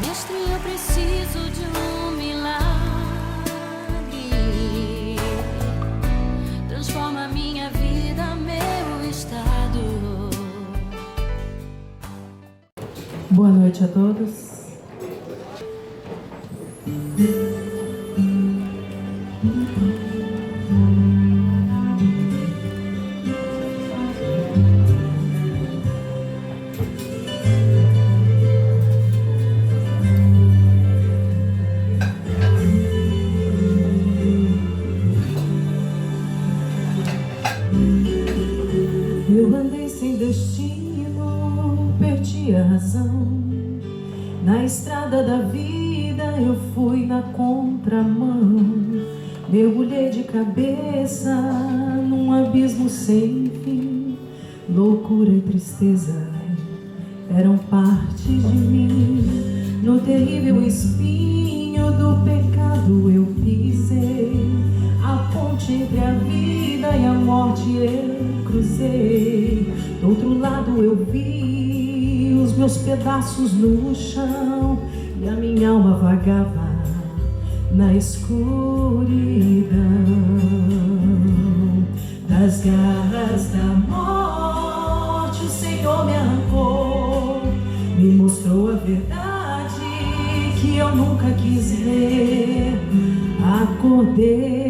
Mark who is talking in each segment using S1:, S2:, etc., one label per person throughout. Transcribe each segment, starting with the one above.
S1: Mestre, eu preciso de um milagre. Transforma minha vida, meu estado.
S2: Boa noite a todos. Eu andei sem destino, perdi a razão. Na estrada da vida eu fui na contramão. Mergulhei de cabeça num abismo sem fim. Loucura e tristeza eram parte de mim. No terrível espinho do pecado eu pisei. A ponte entre a vida e a morte eu cruzei. Do outro lado eu vi os meus pedaços no chão e a minha alma vagava na escuridão. Das garras da morte o Senhor me arrancou, me mostrou a verdade que eu nunca quis ver. Acordei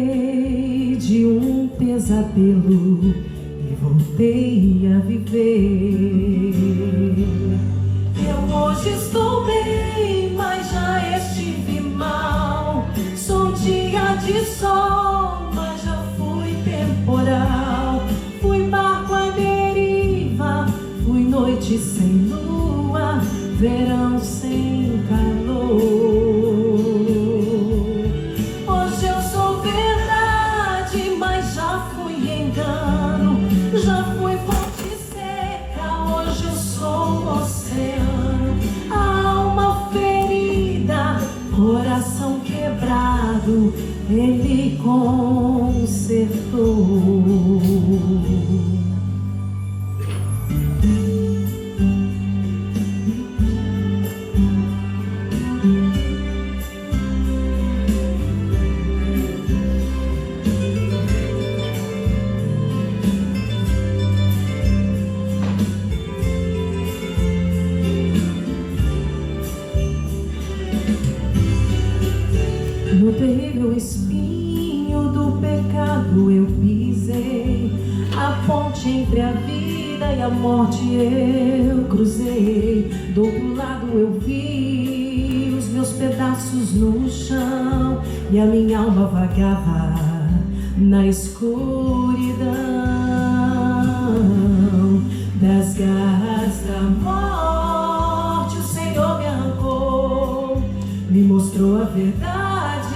S2: de um pesadelo e voltei a viver. Eu hoje estou bem, mas já estive mal. Sou dia de sol, mas já fui temporal. Fui barco à deriva, fui noite sem lua, verão sem calor. Hoje eu sou verdade, mas já fui engano. Já fui fonte seca, hoje eu sou oceano. A alma ferida, coração quebrado, Ele consertou. No terrível espinho do pecado eu pisei. A ponte entre a vida e a morte eu cruzei. Do outro lado eu vi os meus pedaços no chão e a minha alma vagava na escuridão. Das garras da morte o Senhor me arrancou, me mostrou a verdade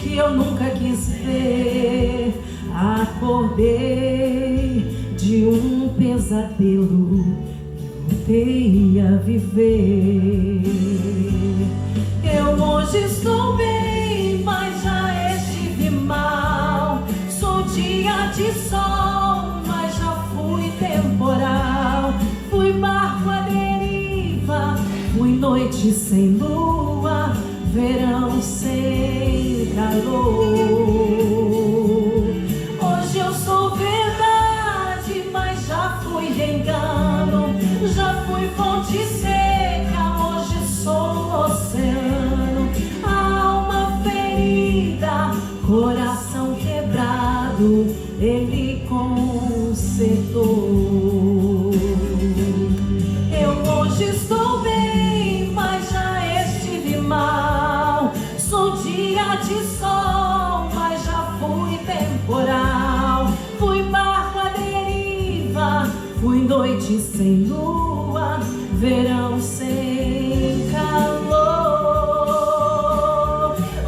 S2: que eu nunca quis ver. Acordei de um pesadelo e voltei a viver. Eu hoje estou bem, mas já estive mal. Sou dia de sol, mas já fui temporal. Fui barco à deriva, fui noite sem lua, verão sem calor. Hoje eu sou verdade, mas já fui engano. Já fui fonte seca, hoje sou oceano. A alma ferida, coração quebrado, Ele consertou. Eu hoje estou bem, mas já estive mal. Sou dia de sol, mas já fui temporal. Fui barco à deriva, fui noite sem lua, verão sem calor.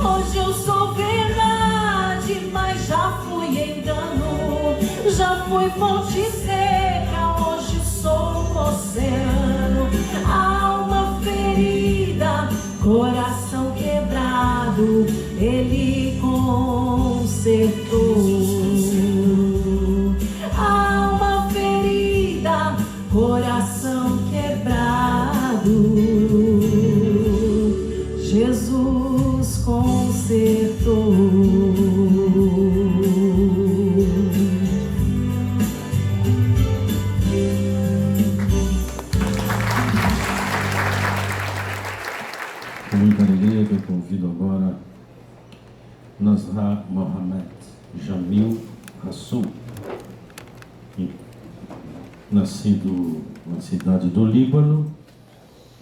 S2: Hoje eu sou verdade, mas já fui engano. Já fui fonte seca, hoje sou oceano. Alma ferida, coração quebrado, Ele consertou. Alma ferida, coração quebrado,
S3: Com muita alegria que eu convido agora Nazha Mohamed Jamil Hassoun, nascido na cidade do Líbano,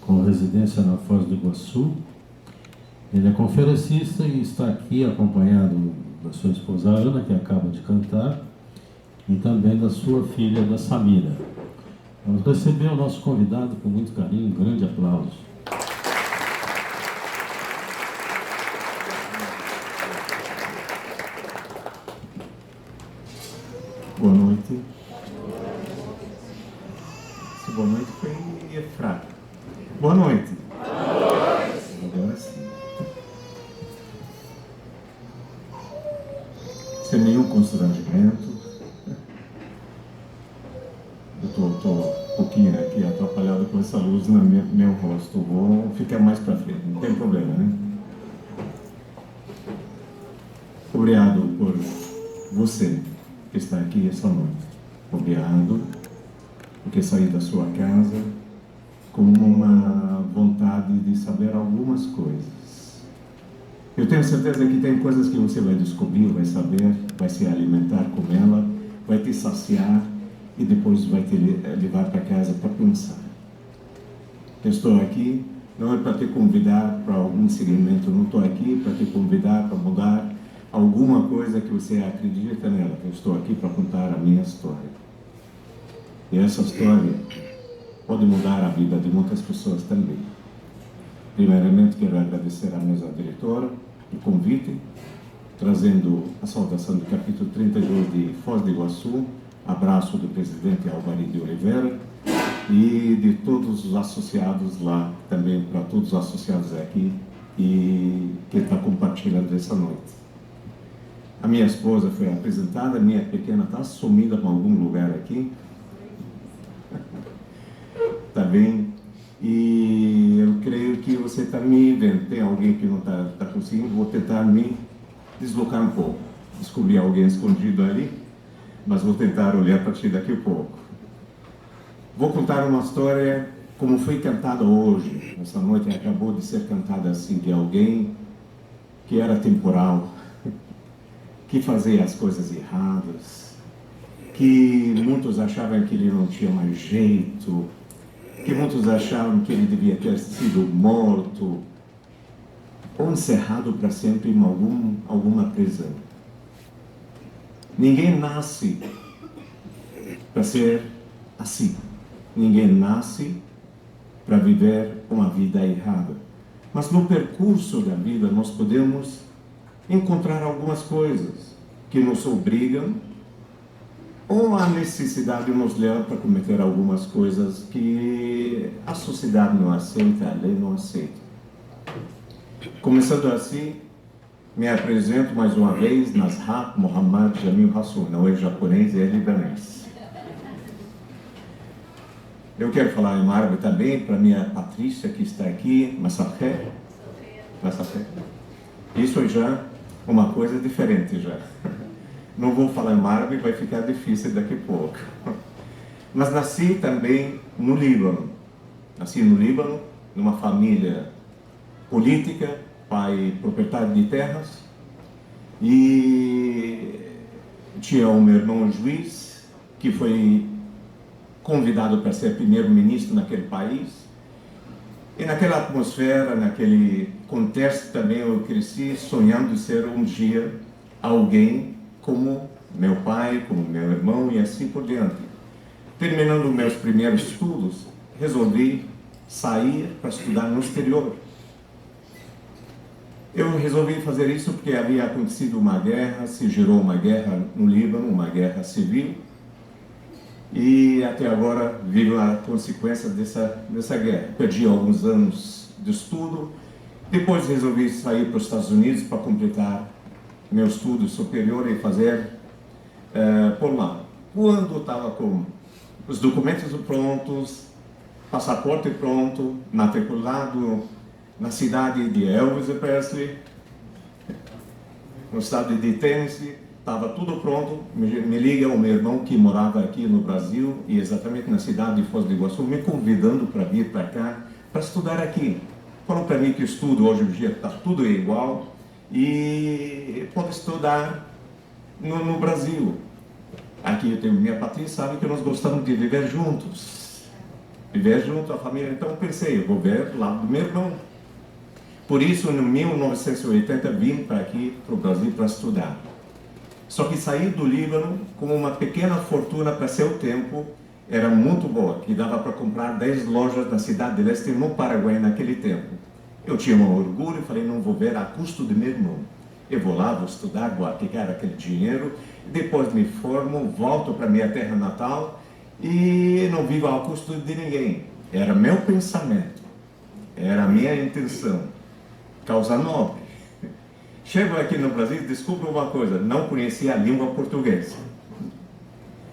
S3: com residência na Foz do Iguaçu. Ele é conferencista e está aqui acompanhado da sua esposa Ana, que acaba de cantar, e também da sua filha, da Samira. Vamos receber o nosso convidado com muito carinho, um grande aplauso.
S4: Boa noite. Esse boa noite foi fraco. Boa noite. Agora sim. Sem nenhum constrangimento. Eu estou um pouquinho aqui atrapalhado com essa luz no meu rosto. Vou ficar mais para frente, não tem problema, né? Obrigado por você que está aqui essa noite. Obrigado porque saí da sua casa com uma vontade de saber algumas coisas. Eu tenho certeza que tem coisas que você vai descobrir, vai saber, vai se alimentar com ela, vai te saciar e depois vai te levar para casa para pensar. Eu estou aqui não é para te convidar para algum segmento, não estou aqui para te convidar para mudar alguma coisa que você acredita nela. Eu estou aqui para contar a minha história. E essa história pode mudar a vida de muitas pessoas também. Primeiramente, quero agradecer à mesa diretora o convite, trazendo a saudação do capítulo 32 de Foz do Iguaçu, abraço do presidente Alvari de Oliveira e de todos os associados lá, também para todos os associados aqui e que está compartilhando essa noite. A minha esposa foi apresentada, a minha pequena está sumida para algum lugar aqui. Tá bem? E eu creio que você está me vendo. Tem alguém que não está conseguindo, vou tentar me deslocar um pouco. Descobri alguém escondido ali, mas vou tentar olhar para ti daqui a pouco. Vou contar uma história como foi cantada hoje. Essa noite acabou de ser cantada assim, de alguém que era temporal, que fazia as coisas erradas, que muitos achavam que ele não tinha mais jeito, que muitos achavam que ele devia ter sido morto ou encerrado para sempre em alguma prisão. Ninguém nasce para ser assim. Ninguém nasce para viver uma vida errada. Mas no percurso da vida nós podemos encontrar algumas coisas que nos obrigam ou a necessidade nos leva para cometer algumas coisas que a sociedade não aceita, a lei não aceita. Começando assim, me apresento mais uma vez, Nazha Mohamed Jamil Hassoun, não é japonês, é libanês. Eu quero falar em árabe também para minha Patrícia que está aqui, Massafé. Isso já uma coisa diferente já. Não vou falar em árabe, vai ficar difícil daqui a pouco. Mas nasci também no Líbano. Nasci no Líbano, numa família política, pai proprietário de terras. E tinha um meu irmão juiz, que foi convidado para ser primeiro-ministro naquele país. E naquela atmosfera, naquele contexto também eu cresci sonhando ser um dia alguém como meu pai, como meu irmão e assim por diante. Terminando meus primeiros estudos, resolvi sair para estudar no exterior. Eu resolvi fazer isso porque havia acontecido uma guerra, se gerou uma guerra no Líbano, uma guerra civil. E até agora vivo a consequência dessa guerra. Perdi alguns anos de estudo, depois resolvi sair para os Estados Unidos para completar meu estudo superior e fazer por lá. Quando estava com os documentos prontos, passaporte pronto, matriculado na cidade de Elvis Presley, no estado de Tennessee, estava tudo pronto, me liga o meu irmão que morava aqui no Brasil e exatamente na cidade de Foz do Iguaçu, me convidando para vir para cá, para estudar aqui. falou para mim que o estudo hoje em dia está tudo igual e pode estudar no Brasil. Aqui eu tenho minha Patrícia, sabe que nós gostamos de viver juntos. Viver junto a família. Então eu pensei, eu vou ver lá do meu irmão. Por isso, em 1980, vim para aqui, para o Brasil, para estudar. Só que saí do Líbano com uma pequena fortuna para seu tempo, era muito boa, que dava para comprar 10 lojas na cidade de Leste, no Paraguai, naquele tempo. Eu tinha um orgulho e falei, não vou ver a custo do meu irmão. Eu vou lá, vou estudar, vou aplicar aquele dinheiro, depois me formo, volto para minha terra natal e não vivo ao custo de ninguém. Era meu pensamento, era a minha intenção, causa nobre. Chego aqui no Brasil e descubro uma coisa, não conhecia a língua portuguesa.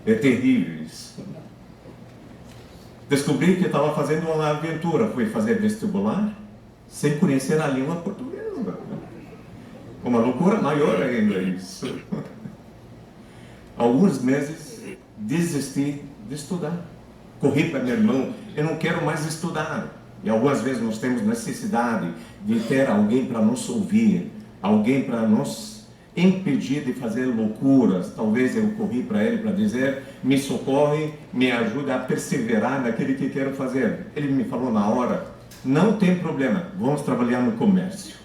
S4: É terrível isso. Descobri que estava fazendo uma aventura, fui fazer vestibular sem conhecer a língua portuguesa. Uma loucura maior ainda isso. Alguns meses desisti de estudar. Corri para meu irmão, eu não quero mais estudar. E algumas vezes nós temos necessidade de ter alguém para nos ouvir, alguém para nos impedir de fazer loucuras. Talvez eu corri para ele para dizer, me socorre, me ajuda a perseverar naquilo que quero fazer. Ele me falou na hora, não tem problema, vamos trabalhar no comércio.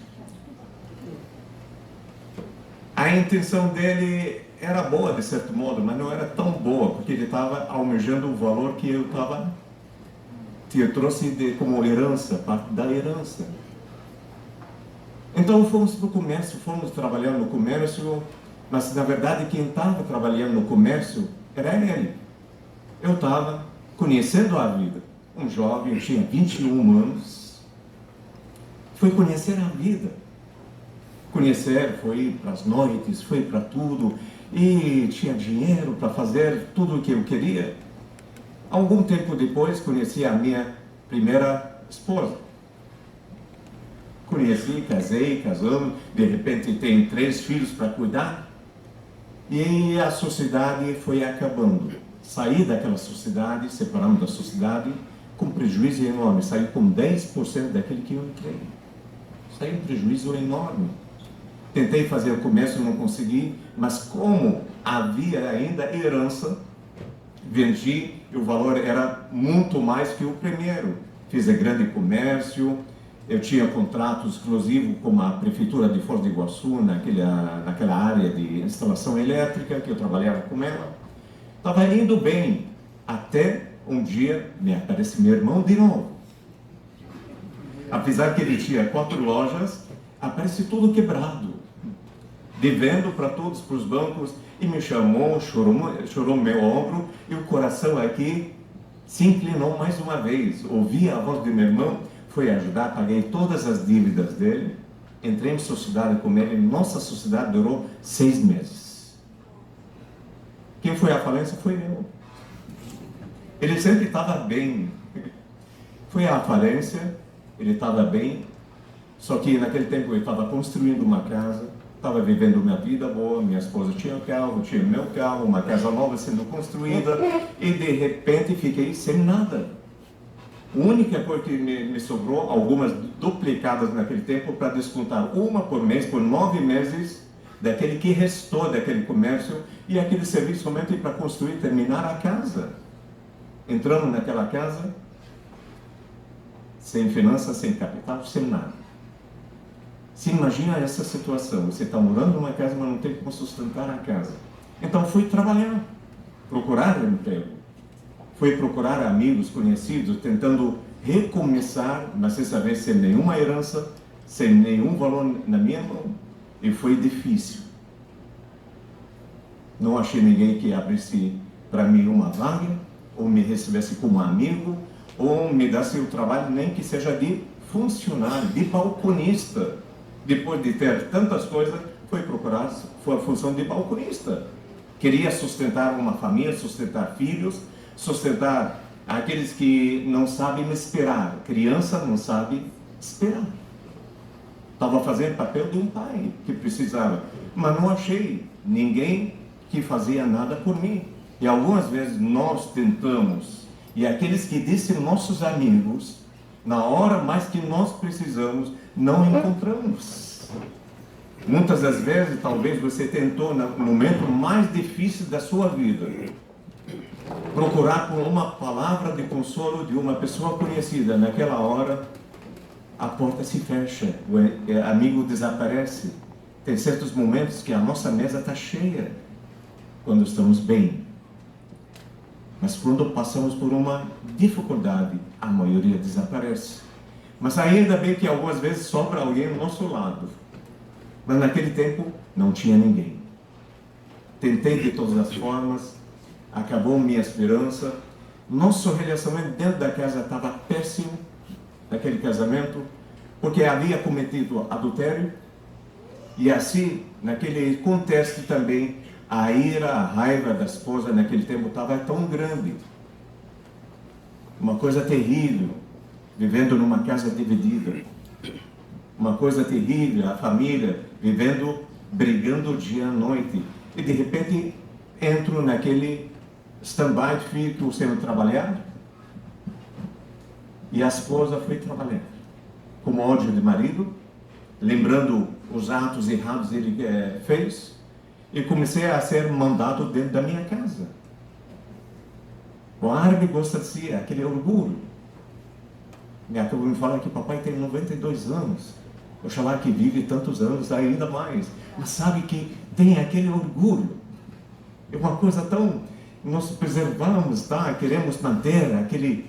S4: A intenção dele era boa, de certo modo, mas não era tão boa, porque ele estava almejando o valor que eu trouxe como herança, parte da herança. Então fomos para o comércio, fomos trabalhar no comércio, mas na verdade quem estava trabalhando no comércio era ele. Eu estava conhecendo a vida. Um jovem, eu tinha 21 anos, fui conhecer a vida. Conhecer, foi para as noites, foi para tudo, e tinha dinheiro para fazer tudo o que eu queria. Algum tempo depois, conheci a minha primeira esposa. Conheci, casei, casamos, de repente tenho 3 filhos para cuidar, e a sociedade foi acabando. Saí daquela sociedade, separamos da sociedade, com prejuízo enorme, saí com 10% daquele que eu entrei. Saí um prejuízo enorme. Tentei fazer o comércio, não consegui, mas como havia ainda herança, vendi e o valor era muito mais que o primeiro. Fiz grande comércio, eu tinha contrato exclusivo com a Prefeitura de Foz do Iguaçu, naquela área de instalação elétrica, que eu trabalhava com ela. Estava indo bem, até um dia me aparece meu irmão de novo. Apesar que ele tinha 4 lojas, aparece tudo quebrado, devendo para todos, para os bancos, e me chamou, chorou meu ombro, e o coração aqui se inclinou mais uma vez. Ouvi a voz de meu irmão, fui ajudar, paguei todas as dívidas dele, entrei em sociedade com ele, nossa sociedade durou 6 meses. Quem foi à falência foi eu. Ele sempre estava bem. Foi à falência, ele estava bem, só que naquele tempo eu estava construindo uma casa, estava vivendo minha vida boa, minha esposa tinha um carro, tinha meu carro, uma casa nova sendo construída, e de repente fiquei sem nada. A única coisa que me sobrou, algumas duplicadas naquele tempo, para descontar uma por mês, por 9 meses, daquele que restou daquele comércio, e aquele serviço somente para construir, terminar a casa. Entrando naquela casa, sem finanças, sem capital, sem nada. Se imagina essa situação, você está morando numa casa, mas não tem como sustentar a casa. Então fui trabalhar, procurar emprego. Fui procurar amigos, conhecidos, tentando recomeçar, mas dessa vez sem nenhuma herança, sem nenhum valor na minha mão. E foi difícil. Não achei ninguém que abrisse para mim uma vaga, ou me recebesse como amigo, ou me desse o trabalho, nem que seja de funcionário, de balconista. Depois de ter tantas coisas, foi procurar a função de balconista. Queria sustentar uma família, sustentar filhos, sustentar aqueles que não sabem esperar. Criança não sabe esperar. Estava fazendo papel de um pai que precisava, mas não achei ninguém que fazia nada por mim. E algumas vezes nós tentamos, e aqueles que dizem nossos amigos, Na hora mais que nós precisamos, não encontramos. Muitas das vezes, talvez você tentou, no momento mais difícil da sua vida, procurar por uma palavra de consolo de uma pessoa conhecida. Naquela hora, a porta se fecha, o amigo desaparece. Tem certos momentos que a nossa mesa está cheia, quando estamos bem. Mas quando passamos por uma dificuldade, a maioria desaparece. Mas ainda bem que algumas vezes sobra alguém ao nosso lado. Mas naquele tempo não tinha ninguém. Tentei de todas as formas, acabou minha esperança. Nosso relacionamento dentro da casa estava péssimo, naquele casamento, porque havia cometido adultério. E assim, naquele contexto também, a ira, a raiva da esposa naquele tempo estava tão grande. Uma coisa terrível, vivendo numa casa dividida. Uma coisa terrível, a família vivendo, brigando dia à noite. E de repente entro naquele stand-by, fico sem trabalhar. E a esposa foi trabalhar. Com ódio de marido, lembrando os atos errados que ele fez. E comecei a ser mandado dentro da minha casa. O árabe gosta de si, aquele orgulho. Minha avó me fala que papai tem 92 anos. Oxalá que vive tantos anos, ainda mais. Mas sabe que tem aquele orgulho. É uma coisa tão... Nós preservamos, tá? Queremos manter aquele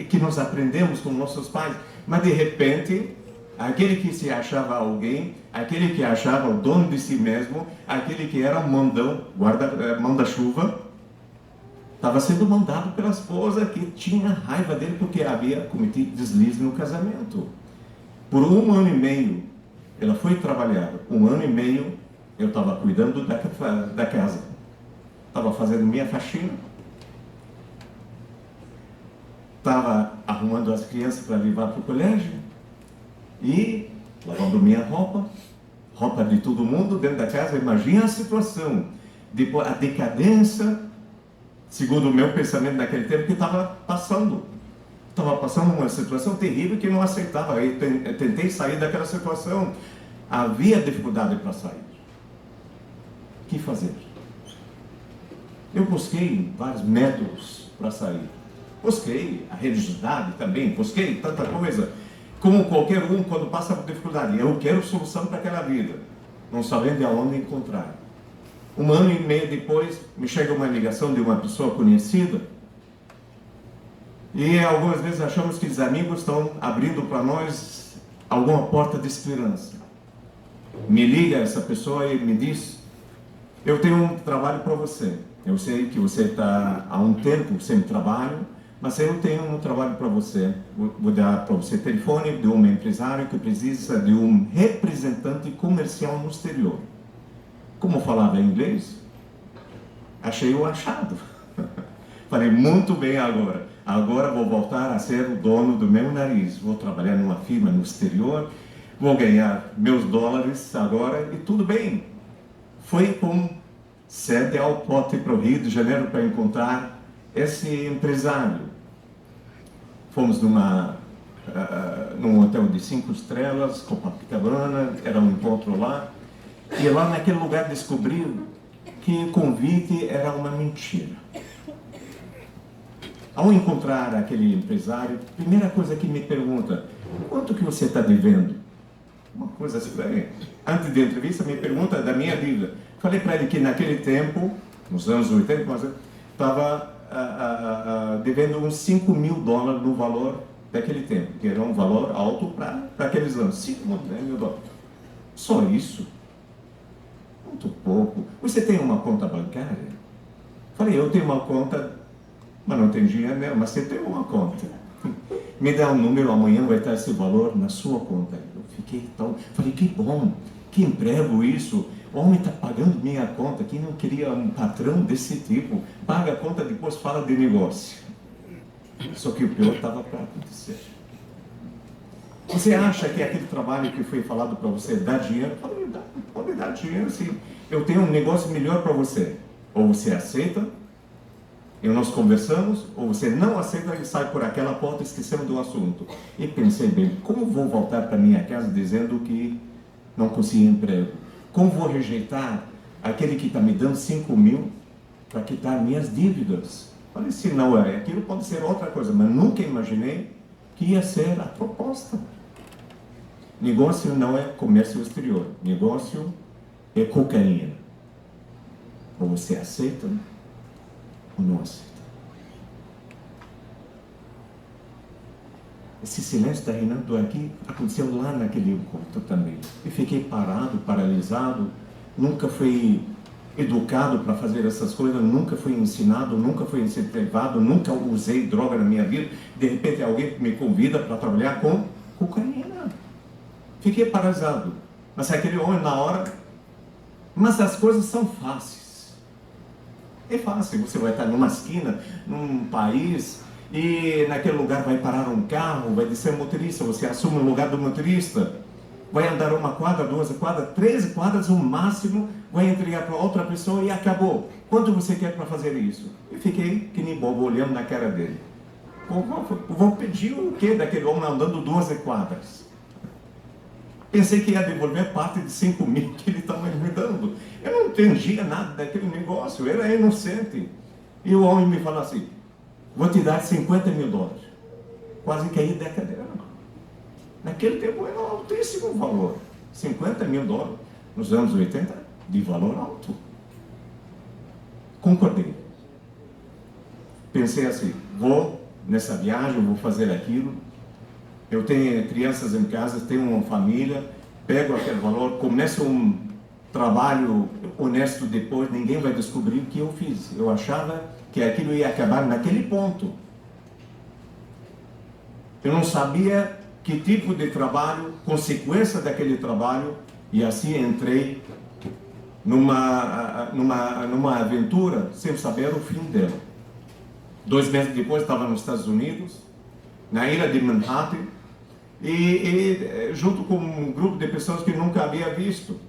S4: que nós aprendemos com nossos pais. Mas de repente, aquele que se achava alguém, aquele que achava o dono de si mesmo, aquele que era um mandão, manda-chuva, estava sendo mandado pela esposa que tinha raiva dele porque havia cometido deslize no casamento. Por 1 ano e meio, ela foi trabalhar. 1 ano e meio, eu estava cuidando da casa. Estava fazendo minha faxina. Estava arrumando as crianças para levar para o colégio. E lavando minha roupa de todo mundo dentro da casa. Imagina a situação, depois a decadência, segundo o meu pensamento naquele tempo, que estava passando. Estava passando uma situação terrível que eu não aceitava. Eu tentei sair daquela situação. Havia dificuldade para sair. O que fazer? Eu busquei vários métodos para sair. Busquei a religiosidade também, busquei tanta coisa. Como qualquer um, quando passa por dificuldade, eu quero solução para aquela vida, não sabendo de onde encontrar. 1 ano e meio depois, me chega uma ligação de uma pessoa conhecida, e algumas vezes achamos que os amigos estão abrindo para nós alguma porta de esperança. Me liga essa pessoa e me diz: eu tenho um trabalho para você. Eu sei que você está há um tempo sem trabalho, mas eu tenho um trabalho para você. Vou dar para você telefone de um empresário que precisa de um representante comercial no exterior. Como falava inglês, achei o achado. Falei, muito bem agora. Agora vou voltar a ser o dono do meu nariz. Vou trabalhar numa firma no exterior, vou ganhar meus dólares agora e tudo bem. Foi com sede ao pote para o Rio de Janeiro para encontrar esse empresário. Fomos num hotel de 5 estrelas, Copacabana, era um encontro lá. E lá naquele lugar descobriu que o convite era uma mentira. Ao encontrar aquele empresário, a primeira coisa que me pergunta: quanto que você está devendo? Uma coisa estranha. Antes da entrevista, me pergunta da minha dívida. Falei para ele que naquele tempo, nos anos 80, estava devendo uns $5.000 no valor daquele tempo, que era um valor alto para aqueles anos. $5.000. Só isso? Muito pouco. Você tem uma conta bancária? Falei, eu tenho uma conta, mas não tem dinheiro, né? Mas você tem uma conta. Me dá um número, amanhã vai estar esse valor na sua conta. Eu fiquei tão... Falei, que bom, que emprego isso. O homem está pagando minha conta. Quem não queria um patrão desse tipo? Paga a conta, depois fala de negócio. Só que o pior estava para acontecer. Você acha que aquele trabalho que foi falado para você dá dinheiro? Pode dar dinheiro, sim. Eu tenho um negócio melhor para você. Ou você aceita, E nós conversamos, ou você não aceita e sai por aquela porta, esquecemos do assunto. E pensei bem, como vou voltar para minha casa dizendo que não consegui emprego? Como vou rejeitar aquele que está me dando 5 mil para quitar minhas dívidas? Falei, se não é, aquilo pode ser outra coisa, mas nunca imaginei que ia ser a proposta. Negócio não é comércio exterior, negócio é cocaína. Ou você aceita, ou não aceita. Esse silêncio está reinando aqui, aconteceu lá naquele encontro também. E fiquei parado, paralisado, nunca fui educado para fazer essas coisas, nunca fui ensinado, nunca fui incentivado, nunca usei droga na minha vida. De repente alguém me convida para trabalhar com cocaína. Fiquei paralisado. Mas aquele homem na hora, mas as coisas são fáceis. É fácil, você vai estar numa esquina, num país, e naquele lugar vai parar um carro, vai descer um motorista, você assume o lugar do motorista, vai andar uma quadra, 2 quadras, 3 quadras, o máximo, vai entregar para outra pessoa e acabou. Quanto você quer para fazer isso? Eu fiquei que nem bobo olhando na cara dele. Vou pedir o quê daquele homem andando 12 quadras? Pensei que ia devolver parte de 5 mil que ele estava me dando. Eu não entendia nada daquele negócio, eu era inocente. E o homem me falou assim, vou te dar 50 mil dólares. Quase caí da cadeira. Naquele tempo era um altíssimo valor. 50 mil dólares, nos anos 80, de valor alto. Concordei. Pensei assim, vou nessa viagem, vou fazer aquilo. Eu tenho crianças em casa, tenho uma família, pego aquele valor, começo um trabalho honesto depois, ninguém vai descobrir o que eu fiz. Eu achava que aquilo ia acabar naquele ponto. Eu não sabia que tipo de trabalho, consequência daquele trabalho, e assim entrei numa aventura sem saber o fim dela. 2 meses depois estava nos Estados Unidos, na ilha de Manhattan, e junto com um grupo de pessoas que nunca havia visto.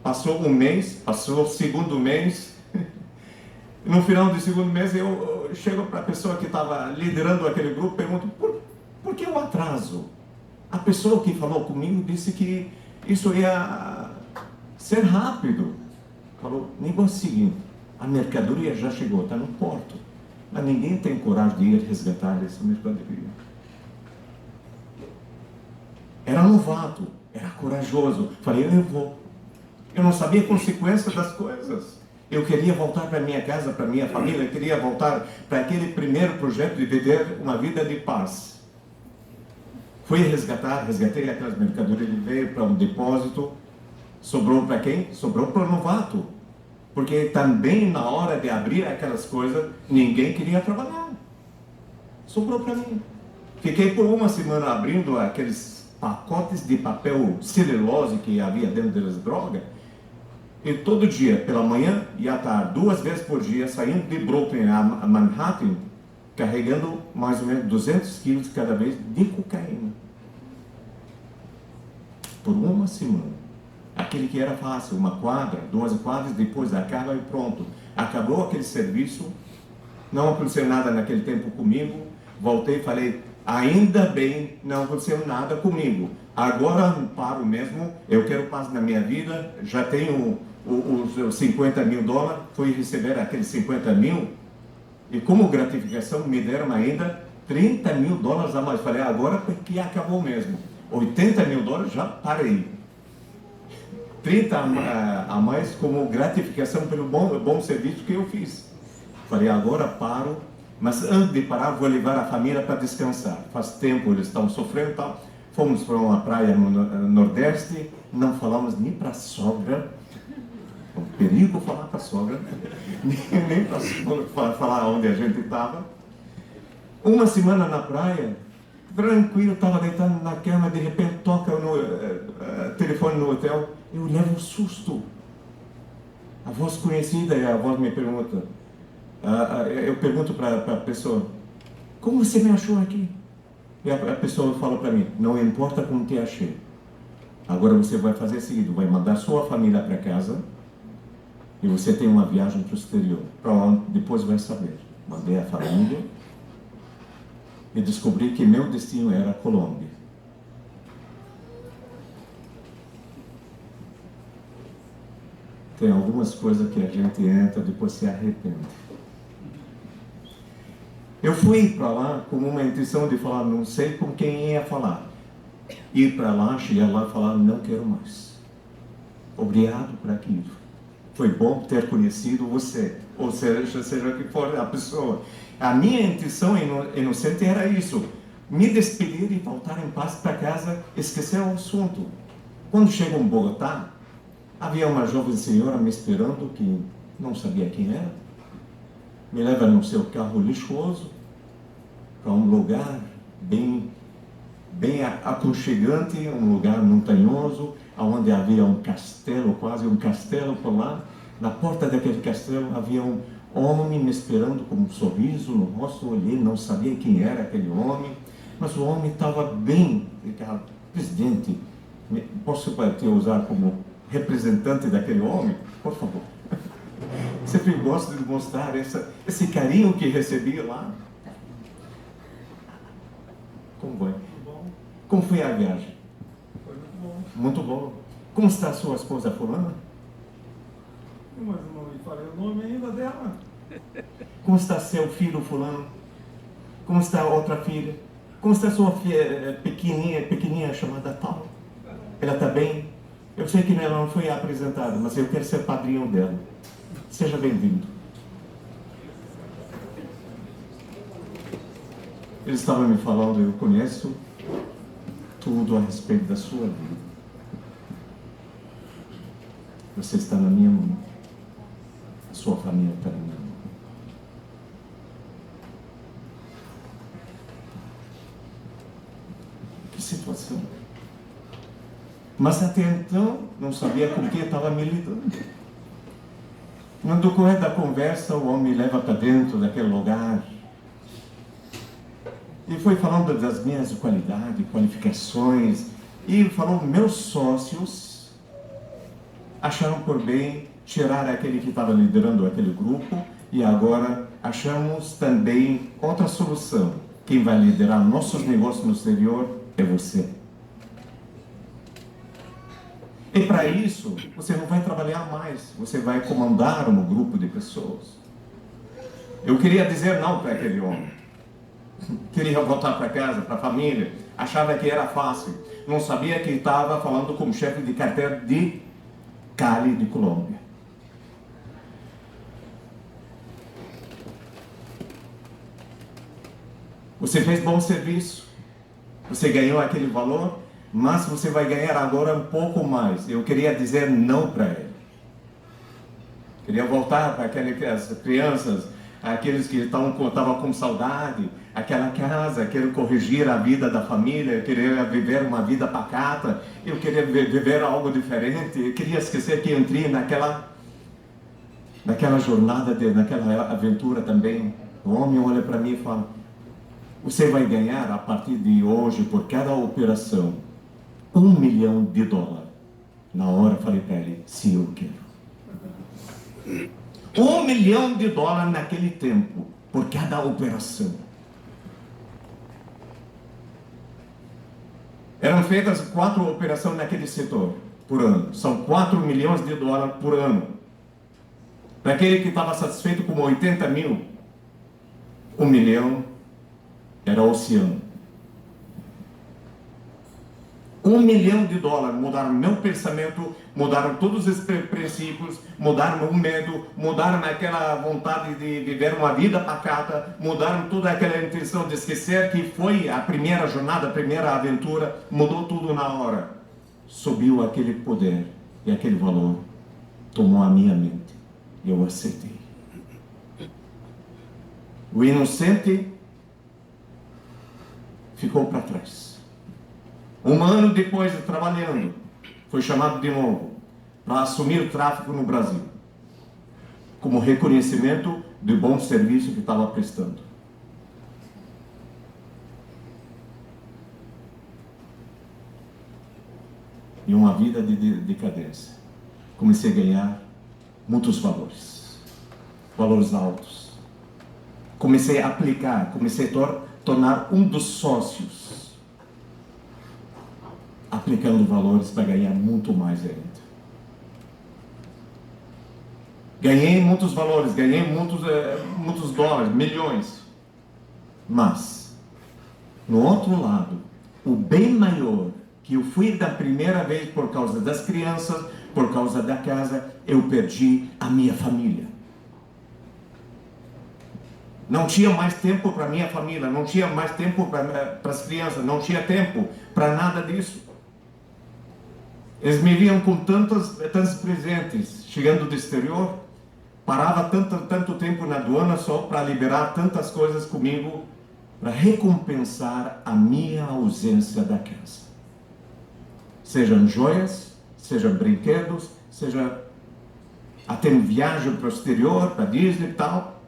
S4: Passou um mês, passou o segundo mês. No final do segundo mês eu chego para a pessoa que estava liderando aquele grupo e pergunto, por que o atraso? A pessoa que falou comigo disse que isso ia ser rápido. Falou, negócio seguinte, a mercadoria já chegou, está no porto, mas ninguém tem coragem de ir resgatar essa mercadoria. Era novato, era corajoso. Falei, eu vou. Eu não sabia a consequência das coisas. Eu queria voltar para minha casa, para minha família, eu queria voltar para aquele primeiro projeto de viver uma vida de paz. Fui resgatei aquelas mercadorias, veio para um depósito. Sobrou para quem? Sobrou para o novato. Porque também na hora de abrir aquelas coisas, ninguém queria trabalhar. Sobrou para mim. Fiquei por 1 semana abrindo aqueles pacotes de papel celulose que havia dentro das drogas. E todo dia, pela manhã e à tarde, 2 vezes por dia, saindo de Brooklyn a Manhattan, carregando mais ou menos 200 quilos cada vez de cocaína. Por 1 semana. Aquele que era fácil, 1 quadra, 2 quadras, depois acaba e pronto. Acabou aquele serviço, não aconteceu nada naquele tempo comigo, voltei e falei, ainda bem, não aconteceu nada comigo. Agora paro mesmo, eu quero paz na minha vida, já tenho os 50 mil dólares, fui receber aqueles 50 mil, e como gratificação me deram ainda 30 mil dólares a mais. Falei, agora porque acabou mesmo. 80 mil dólares, já parei. 30 a mais como gratificação pelo bom serviço que eu fiz. Falei, agora paro, mas antes de parar vou levar a família para descansar. Faz tempo eles estão sofrendo e tal. Fomos para uma praia no Nordeste, não falamos nem para a sogra. É um perigo falar para a sogra, nem para a sogra falar onde a gente estava. 1 semana na praia, tranquilo, estava deitado na cama, de repente toca no telefone no hotel, eu levo um susto. A voz conhecida, e a voz me pergunta, eu pergunto para a pessoa, como você me achou aqui? E a pessoa fala para mim, não importa como te achei, agora você vai fazer o seguinte, vai mandar sua família para casa, e você tem uma viagem para o exterior, para onde depois vai saber. mandei a família e descobri que meu destino era a Colômbia. Tem algumas coisas que a gente entra e depois se arrepende. Eu fui para lá com uma intenção de falar, não sei com quem ia falar. Ir para lá, chegar lá e falar, não quero mais. Obrigado por aquilo. Foi bom ter conhecido você, ou seja que for a pessoa. A minha intenção inocente era isso, me despedir e voltar em paz para casa, esquecer o assunto. Quando chego em Bogotá, havia uma jovem senhora me esperando que não sabia quem era. Me leva no seu carro luxuoso para um lugar bem aconchegante, um lugar montanhoso, onde havia um castelo, quase um castelo por lá. Na porta daquele castelo havia um homem me esperando com um sorriso no rosto. Eu olhei, não sabia quem era aquele homem, mas o homem estava bem. Presidente, posso te usar como representante daquele homem? Por favor. Sempre gosto de mostrar esse carinho que recebi lá. Como foi? Como foi a viagem?
S5: Foi muito bom.
S4: Muito bom. Como está a sua esposa fulana?
S5: Mas não me falei o nome ainda dela.
S4: Como está seu filho fulano? Como está a outra filha? Como está sua filha pequenininha chamada tal? Ela está bem? Eu sei que ela não foi apresentada, mas eu quero ser padrinho dela. Seja bem-vindo. Eles estavam me falando, eu conheço tudo a respeito da sua vida. Você está na minha mão. A sua família está na minha mão. Que situação. Mas até então, não sabia com quem estava me lidando. No decorrer da conversa, o homem me leva para dentro daquele lugar. E foi falando das minhas qualidades, qualificações. E falou, meus sócios acharam por bem tirar aquele que estava liderando aquele grupo. E agora achamos também outra solução. Quem vai liderar nossos negócios no exterior é você. E para isso, você não vai trabalhar mais. Você vai comandar um grupo de pessoas. Eu queria dizer não para aquele homem. Queria voltar para casa, para a família. Achava que era fácil. Não sabia que estava falando com o chefe de carteira de Cali, de Colômbia. Você fez bom serviço. Você ganhou aquele valor, mas você vai ganhar agora um pouco mais. Eu queria dizer não para ele. Queria voltar para aquelas crianças, aqueles que estavam com saudade, aquela casa, quero corrigir a vida da família, eu queria viver uma vida pacata, eu queria viver algo diferente, eu queria esquecer que entrei naquela jornada, naquela aventura também. O homem olha para mim e fala, você vai ganhar a partir de hoje, por cada operação, $1 milhão. Na hora eu falei para ele, sim, eu quero. $1 milhão naquele tempo, por cada operação. Eram feitas 4 operações naquele setor por ano. São $4 milhões por ano. Para aquele que estava satisfeito com 80 mil, $1 milhão era o oceano. $1 milhão mudaram meu pensamento, mudaram todos os princípios, mudaram o medo, mudaram aquela vontade de viver uma vida pacata, mudaram toda aquela intenção de esquecer que foi a primeira jornada, a primeira aventura, mudou tudo na hora. Subiu aquele poder e aquele valor, tomou a minha mente e eu aceitei. O inocente ficou para trás. 1 ano depois de trabalhando, foi chamado de novo para assumir o tráfico no Brasil, como reconhecimento do bom serviço que estava prestando. E uma vida de decadência. Comecei a ganhar muitos valores altos. comecei a aplicar, comecei a tornar um dos sócios, aplicando valores para ganhar muito mais ainda. Ganhei muitos valores, ganhei muitos dólares, milhões. Mas, no outro lado, o bem maior, que eu fui da primeira vez por causa das crianças, por causa da casa, eu perdi a minha família. Não tinha mais tempo para minha família, não tinha mais tempo para as crianças, não tinha tempo para nada disso. Eles me viam com tantos presentes, chegando do exterior, parava tanto tempo na aduana só para liberar tantas coisas comigo, para recompensar a minha ausência da casa. Sejam joias, sejam brinquedos, seja até viagem para o exterior, para Disney e tal.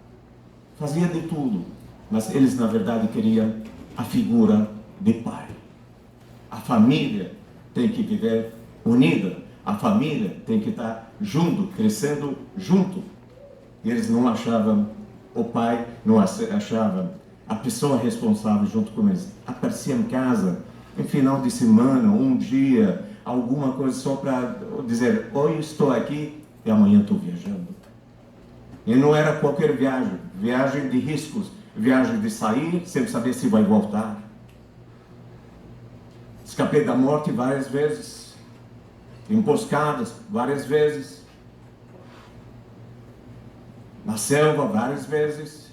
S4: Fazia de tudo, mas eles na verdade queriam a figura de pai. A família tem que viver unida, a família tem que estar junto, crescendo junto. E eles não achavam o pai, não achavam a pessoa responsável junto com eles. Aparecia em casa, em final de semana, um dia, alguma coisa só para dizer, hoje estou aqui e amanhã estou viajando. E não era qualquer viagem de riscos, viagem de sair sem saber se vai voltar. Escapei da morte várias vezes, emboscadas várias vezes, na selva várias vezes,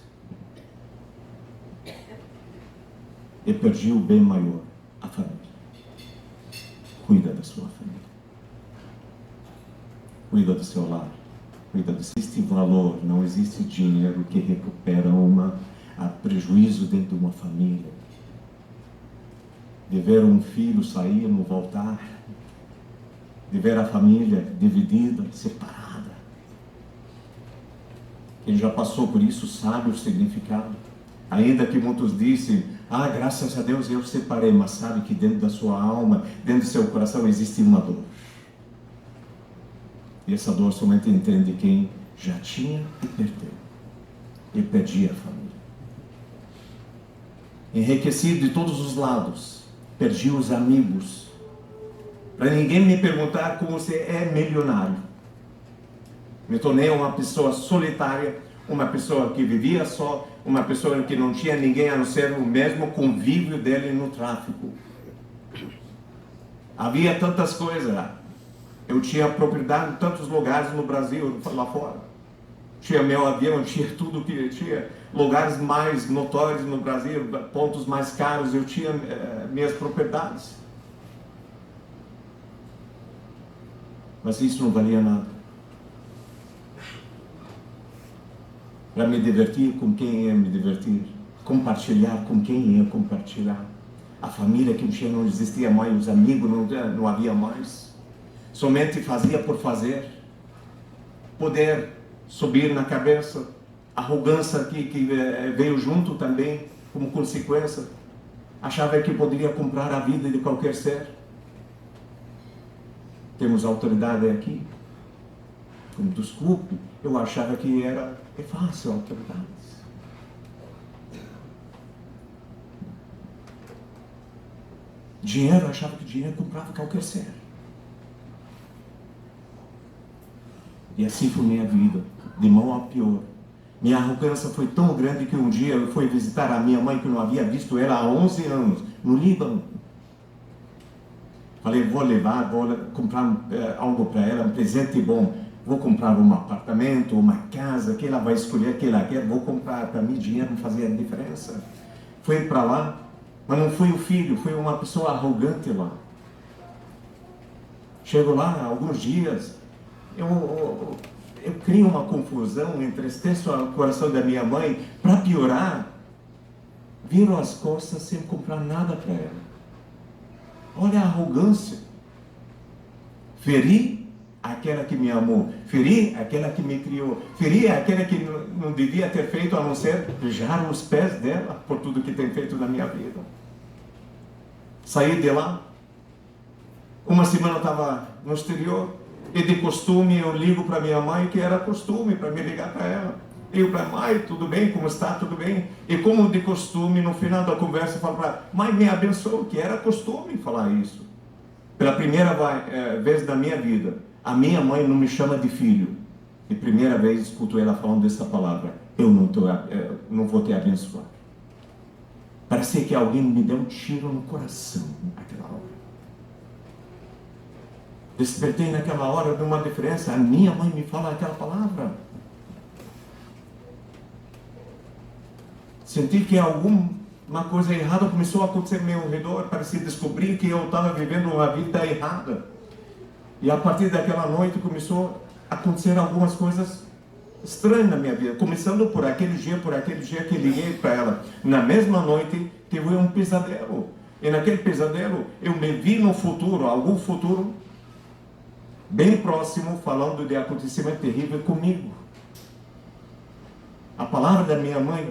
S4: e perdi o bem maior, a família. Cuida da sua família, cuida do seu lar. Não existe valor, não existe dinheiro que recupera a prejuízo dentro de uma família. De ver um filho sair, não voltar. De ver a família dividida, separada. Quem já passou por isso sabe o significado. Ainda que muitos dizem, graças a Deus eu separei, mas sabe que dentro da sua alma, dentro do seu coração existe uma dor. E essa dor somente entende quem já tinha e perdeu. E perdia a família. Enriquecido de todos os lados. Perdi os amigos. Para ninguém me perguntar como você é milionário. Me tornei uma pessoa solitária, uma pessoa que vivia só, uma pessoa que não tinha ninguém a não ser o mesmo convívio dele no tráfico. Havia tantas coisas lá. Eu tinha propriedade em tantos lugares no Brasil, lá fora. Tinha meu avião, tinha tudo que tinha. Lugares mais notórios no Brasil, pontos mais caros, eu tinha minhas propriedades. Mas isso não valia nada. Para me divertir com quem ia me divertir. Compartilhar com quem ia compartilhar. A família que não existia mais, os amigos não havia mais. Somente fazia por fazer, poder subir na cabeça, arrogância que veio junto também, como consequência, achava que poderia comprar a vida de qualquer ser. Temos autoridade aqui, como desculpe, eu achava que é fácil a autoridade. Dinheiro, eu achava que dinheiro comprava qualquer ser. E assim foi minha vida, de mal a pior. Minha arrogância foi tão grande que um dia eu fui visitar a minha mãe, que eu não havia visto ela há 11 anos, no Líbano. Falei, vou comprar algo para ela, um presente bom. Vou comprar um apartamento, uma casa, que ela vai escolher, que ela quer, vou comprar. Para mim, dinheiro não fazia diferença. Fui para lá, mas não foi o filho, foi uma pessoa arrogante lá. Chego lá, alguns dias, eu crio uma confusão, entristeço o coração da minha mãe. Para piorar, viro as costas sem comprar nada para ela. Olha a arrogância. Feri aquela que me amou, feri aquela que me criou, feri aquela que não devia ter feito a não ser beijar os pés dela por tudo que tem feito na minha vida. Saí de lá, uma semana eu estava no exterior, e de costume eu ligo para minha mãe, que era costume para me ligar para ela. E eu falei, mãe, tudo bem? Como está? Tudo bem? E como de costume, no final da conversa, eu falo para ela, mãe, me abençoe, que era costume falar isso. Pela primeira vez da minha vida, a minha mãe não me chama de filho. E primeira vez escuto ela falando dessa palavra, eu não vou te abençoar. Parecia que alguém me deu um tiro no coração naquela hora. Despertei naquela hora de uma diferença. A minha mãe me fala aquela palavra. Senti que alguma coisa errada começou a acontecer ao meu redor. Parecia descobrir que eu estava vivendo uma vida errada. E a partir daquela noite começou a acontecer algumas coisas estranhas na minha vida. Começando por aquele dia que liguei para ela. Na mesma noite tive um pesadelo. E naquele pesadelo eu me vi no futuro, algum futuro bem próximo, falando de acontecimento terrível comigo. A palavra da minha mãe,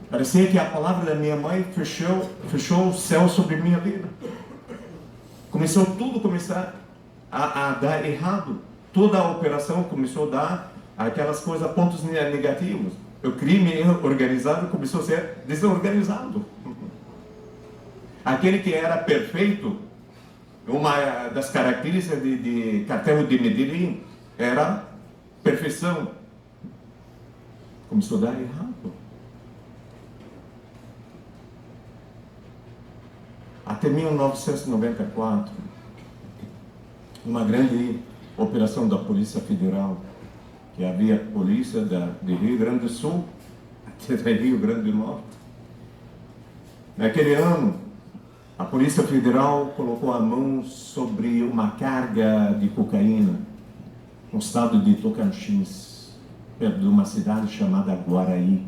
S4: parecia que a palavra da minha mãe fechou o céu sobre minha vida. Começou a dar errado. Toda a operação começou a dar aquelas coisas, pontos negativos. O crime organizado começou a ser desorganizado. Aquele que era perfeito, uma das características de cartel de Medellín era perfeição. Começou a dar errado. Até 1994, uma grande operação da Polícia Federal, que havia polícia de Rio Grande do Sul até Rio Grande do Norte. Naquele ano, a Polícia Federal colocou a mão sobre uma carga de cocaína no estado de Tocantins, perto de uma cidade chamada Guaraí.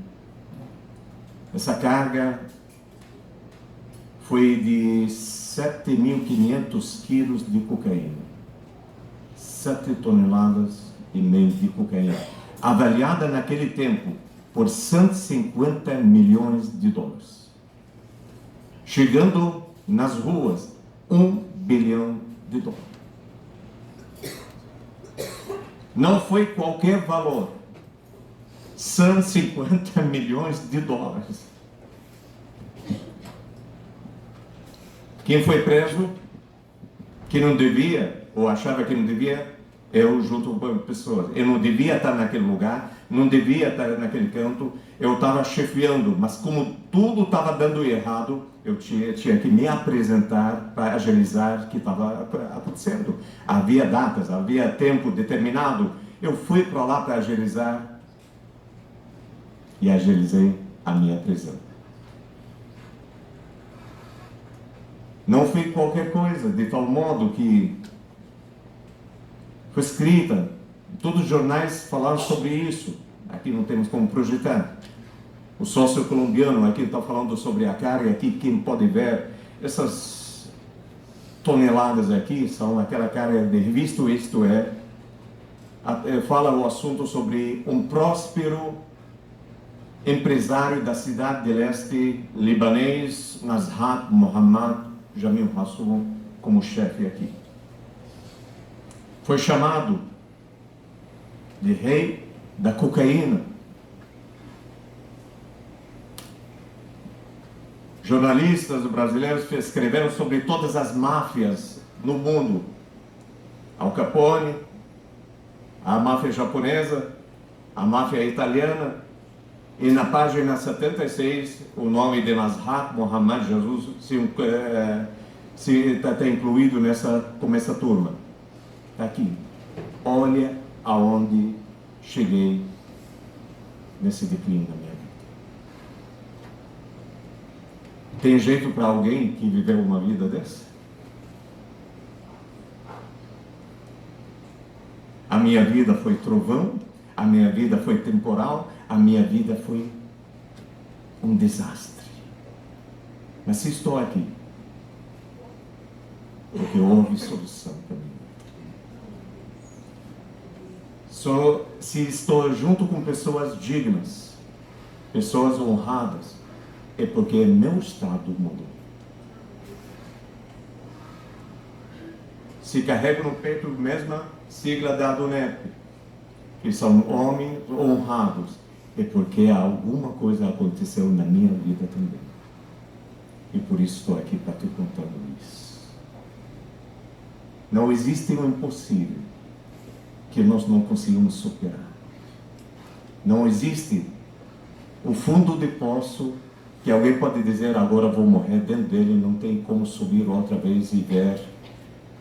S4: Essa carga foi de 7.500 quilos de cocaína, 7 toneladas e meio de cocaína, avaliada naquele tempo por 150 milhões de dólares, chegando nas ruas 1 bilhão de dólares. Não foi qualquer valor, 150 milhões de dólares. Quem foi preso, que não devia, ou achava que não devia, eu junto com pessoas. Eu não devia estar naquele lugar, não devia estar naquele canto, eu estava chefiando, mas como tudo estava dando errado, eu tinha que me apresentar para agilizar o que estava acontecendo. Havia datas, havia tempo determinado, eu fui para lá para agilizar e agilizei a minha prisão. Não foi qualquer coisa, de tal modo que foi escrita, todos os jornais falaram sobre isso. Aqui não temos como projetar. O sócio colombiano aqui está falando sobre a carga, aqui quem pode ver, essas toneladas aqui são aquela carga de visto, isto é, fala o assunto sobre um próspero empresário da cidade de leste libanês, Nazhat Mohammad Jamil Hassoun, como chefe aqui. Foi chamado de rei da cocaína. Jornalistas brasileiros escreveram sobre todas as máfias no mundo. Al Capone, a máfia japonesa, a máfia italiana, e na página 76, o nome de Nazhat Mohammad Jesus está incluído como essa turma. Está aqui. Olha aonde cheguei nesse declínio da minha vida. Tem jeito para alguém que viveu uma vida dessa? A minha vida foi trovão, a minha vida foi temporal, a minha vida foi um desastre. Mas se estou aqui, porque houve solução para mim. Se estou junto com pessoas dignas, pessoas honradas, é porque meu estado mudou. Se carrego no peito a mesma sigla da ADUNEP, que são homens honrados, é porque alguma coisa aconteceu na minha vida também. E por isso estou aqui para te contando isso. Não existe um impossível que nós não conseguimos superar. Não existe o fundo de poço que alguém pode dizer, agora vou morrer dentro dele, não tem como subir outra vez e ver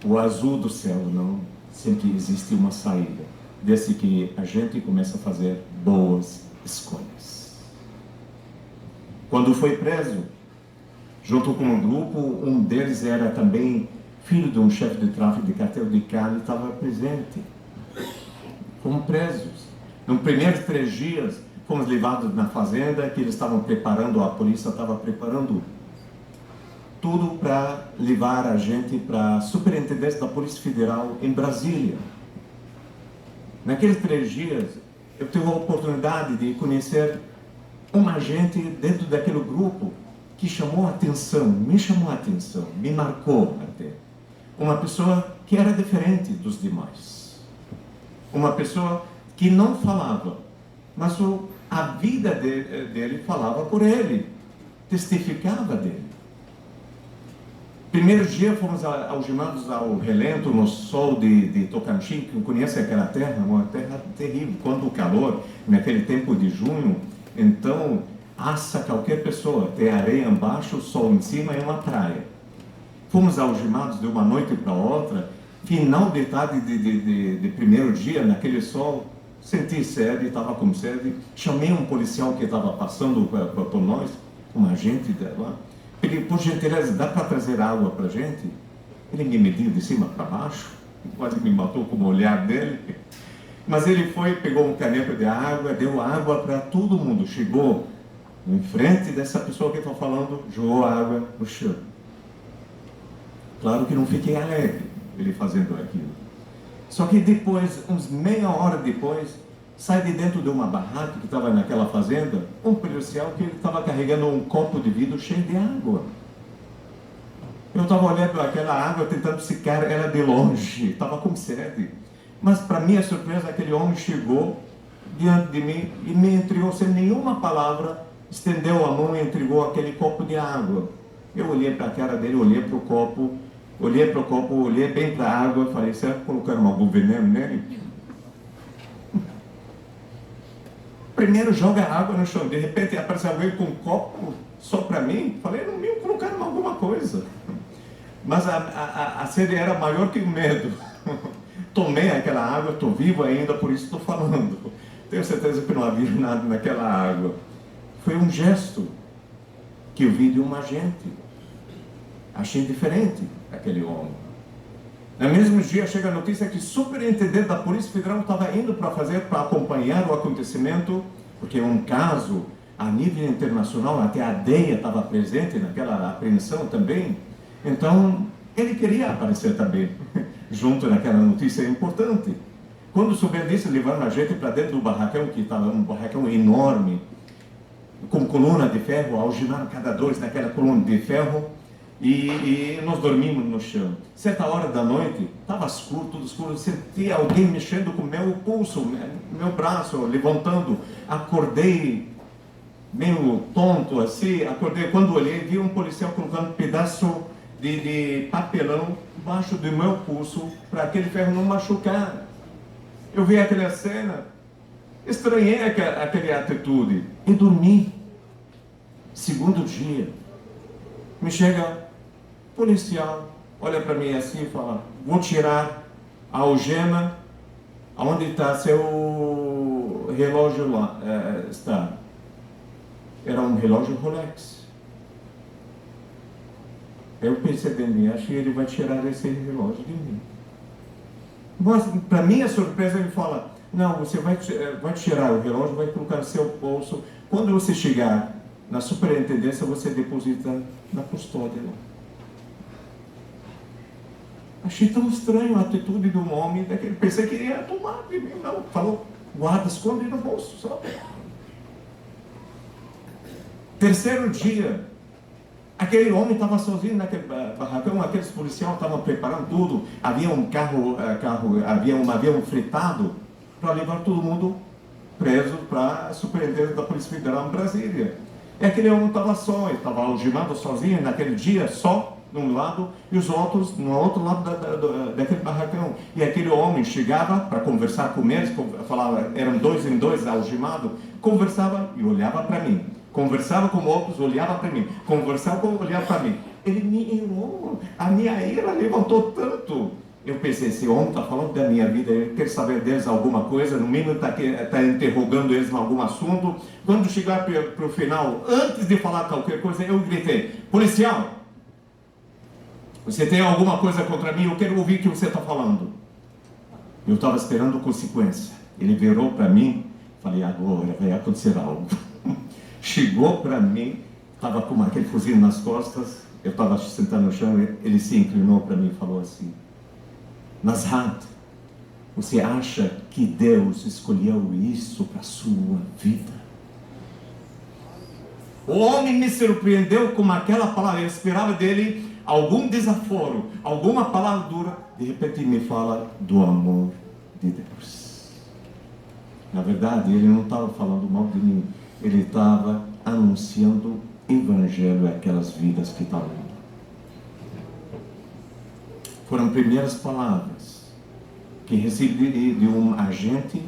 S4: o azul do céu. Não, sempre existe uma saída, desde que a gente começa a fazer boas escolhas. Quando foi preso, junto com um grupo, um deles era também filho de um chefe de tráfico de cartel de carne, estava presente. Fomos presos. Nos primeiros 3 dias, fomos levados na fazenda, que eles estavam preparando, a polícia estava preparando tudo para levar a gente para a superintendência da Polícia Federal em Brasília. Naqueles 3 dias, eu tive a oportunidade de conhecer um agente dentro daquele grupo que chamou a atenção, me marcou até. Uma pessoa que era diferente dos demais. Uma pessoa que não falava, mas a vida dele falava por ele, testificava dele. Primeiro dia fomos algemados ao relento, no sol de Tocantins, que conhece aquela terra, uma terra terrível. Quando o calor, naquele tempo de junho, então assa qualquer pessoa, tem areia embaixo, o sol em cima, é uma praia. Fomos algemados de uma noite para outra, final de tarde de primeiro dia, naquele sol, senti sede, estava com sede, chamei um policial que estava passando por nós, um agente dela, pedi, por gentileza, dá para trazer água para a gente? Ele me mediu de cima para baixo, quase me matou com o olhar dele, mas ele foi, pegou um caneco de água, deu água para todo mundo, chegou em frente dessa pessoa que eu estou falando, jogou água no chão. Claro que não fiquei alegre ele fazendo aquilo. Só que depois, uns meia hora depois, sai de dentro de uma barraca que estava naquela fazenda, um policial que estava carregando um copo de vidro cheio de água. Eu estava olhando aquela água, tentando secar ela de longe, estava com sede. Mas, para minha surpresa, aquele homem chegou diante de mim e me entregou sem nenhuma palavra, estendeu a mão e entregou aquele copo de água. Eu olhei para a cara dele, olhei para o copo, olhei bem para a água, falei, será que colocaram algum veneno nele? Primeiro joga a água no chão, de repente aparece alguém com um copo só para mim, falei, não me colocaram alguma coisa. Mas a sede era maior que o medo. Tomei aquela água, estou vivo ainda, por isso estou falando. Tenho certeza que não havia nada naquela água. Foi um gesto que eu vi de um agente. Achei diferente aquele homem. No mesmo dia chega a notícia que o superintendente da Polícia Federal estava indo para acompanhar o acontecimento, porque é um caso a nível internacional, até a DEA estava presente naquela apreensão também. Então, ele queria aparecer também, junto naquela notícia importante. Quando souberam disso, levaram a gente para dentro do barracão, que estava um barracão enorme, com coluna de ferro, algemaram cada 2 naquela coluna de ferro, e nós dormimos no chão. Certa hora da noite, estava escuro, tudo escuro, senti alguém mexendo com o meu pulso, meu braço, levantando. Acordei meio tonto assim, acordei, quando olhei, vi um policial colocando um pedaço de papelão embaixo do meu pulso, para aquele ferro não machucar. Eu vi aquela cena, estranhei aquela atitude e dormi. Segundo dia, me chega policial, olha para mim assim e fala, vou tirar a algema, aonde está seu relógio lá, está. Era um relógio Rolex. Eu pensei de mim, acho que ele vai tirar esse relógio de mim. Mas, para minha surpresa, ele fala, não, você vai tirar o relógio, vai colocar no seu bolso. Quando você chegar na superintendência, você deposita na custódia. Achei tão estranho a atitude do homem, daquele, pensei que ele ia tomar de mim, não. Falou, guarda, esconde no bolso, só. Terceiro dia, aquele homem estava sozinho naquele barracão, aqueles policiais estavam preparando tudo, havia um havia um avião fretado para levar todo mundo preso para a Superintendência da Polícia Federal em Brasília. E aquele homem estava só, ele estava algemado sozinho naquele dia, só num lado, e os outros no outro lado daquele barracão. E aquele homem chegava para conversar com eles, falava, eram 2 em 2 algemados, conversava e olhava para mim. Conversava com outros, olhava para mim. Conversava, olhava para mim. Ele me irou, a minha ira levantou tanto. Eu pensei, esse homem está falando da minha vida, ele quer saber deles alguma coisa, no mínimo está interrogando eles em algum assunto. Quando chegar para o final, antes de falar qualquer coisa, eu gritei, policial, você tem alguma coisa contra mim? Eu quero ouvir o que você está falando. Eu estava esperando consequência. Ele virou para mim, falei, agora vai acontecer algo. Chegou para mim, estava com aquele fuzil nas costas, eu estava sentado no chão, ele se inclinou para mim e falou assim, Nazhat, você acha que Deus escolheu isso para a sua vida? O homem me surpreendeu com aquela palavra, eu esperava dele algum desaforo, alguma palavra dura, de repente me fala do amor de Deus. Na verdade, ele não estava falando mal de mim, ele estava anunciando evangelho àquelas vidas que estavam indo. Foram primeiras palavras que recebi de um agente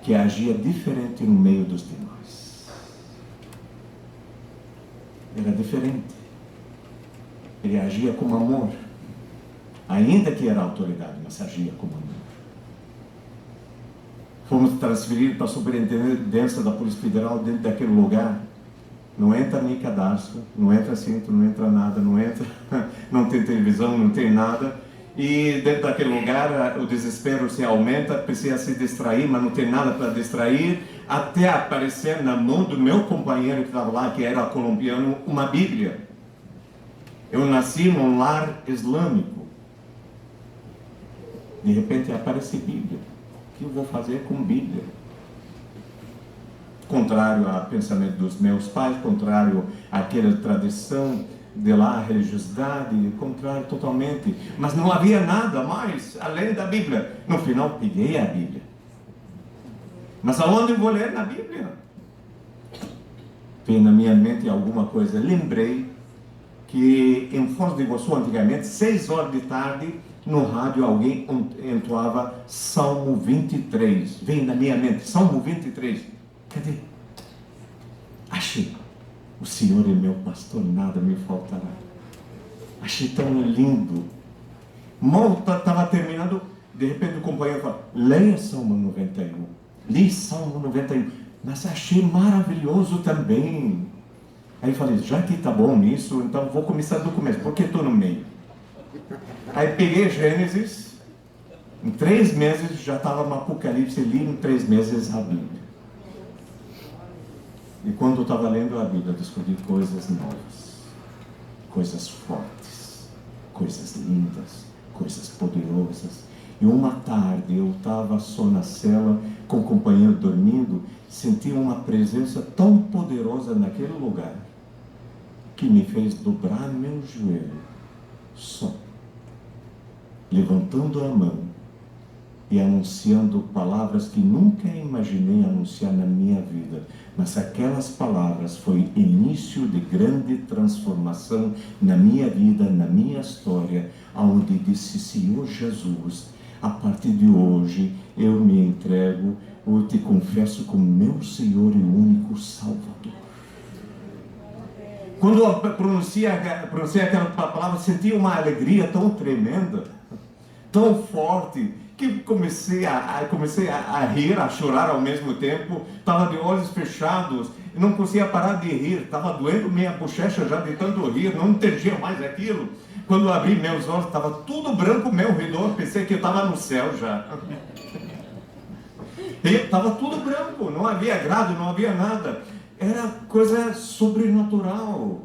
S4: que agia diferente no meio dos demais. Era diferente. Ele agia com amor, ainda que era autoridade, mas agia com amor. Fomos transferidos para a Superintendência da Polícia Federal dentro daquele lugar. Não entra nem cadastro, não entra cinto, não entra nada, não tem televisão, não tem nada. E dentro daquele lugar o desespero se aumenta, precisa se distrair, mas não tem nada para distrair, até aparecer na mão do meu companheiro que estava lá, que era colombiano, uma Bíblia. Eu nasci num lar islâmico. De repente aparece Bíblia. O que eu vou fazer com Bíblia? Contrário ao pensamento dos meus pais, contrário àquela tradição de lá, a religiosidade, contrário totalmente. Mas não havia nada mais além da Bíblia. No final, peguei a Bíblia. Mas aonde eu vou ler na Bíblia? Veio na minha mente alguma coisa. Lembrei que em Foz do Iguaçu, antigamente, 6 horas de tarde, no rádio alguém entoava Salmo 23. Veio na minha mente, Salmo 23. Cadê? Achei. O Senhor é meu pastor, nada me faltará. Achei tão lindo. Mal estava terminando, de repente o companheiro fala, leia Salmo 91. Li Salmo 91. Mas achei maravilhoso também. Aí eu falei, já que está bom nisso, então vou começar do começo, porque estou no meio. Aí peguei Gênesis, em 3 meses já estava no Apocalipse, li em 3 meses a Bíblia. E quando eu estava lendo a Bíblia, descobri coisas novas, coisas fortes, coisas lindas, coisas poderosas. E uma tarde eu estava só na cela, com o companheiro dormindo, senti uma presença tão poderosa naquele lugar, que me fez dobrar meu joelho, só, levantando a mão e anunciando palavras que nunca imaginei anunciar na minha vida, mas aquelas palavras foi início de grande transformação na minha vida, na minha história, onde disse, Senhor Jesus, a partir de hoje eu me entrego, eu te confesso como meu Senhor e único Salvador. Quando eu pronunciei aquela palavra, senti uma alegria tão tremenda, tão forte, que comecei a rir, a chorar ao mesmo tempo. Estava de olhos fechados, não conseguia parar de rir, estava doendo minha bochecha já de tanto rir, não entendia mais aquilo. Quando eu abri meus olhos, estava tudo branco ao meu redor, pensei que eu estava no céu já. Estava tudo branco, não havia grado, não havia nada. Era coisa sobrenatural.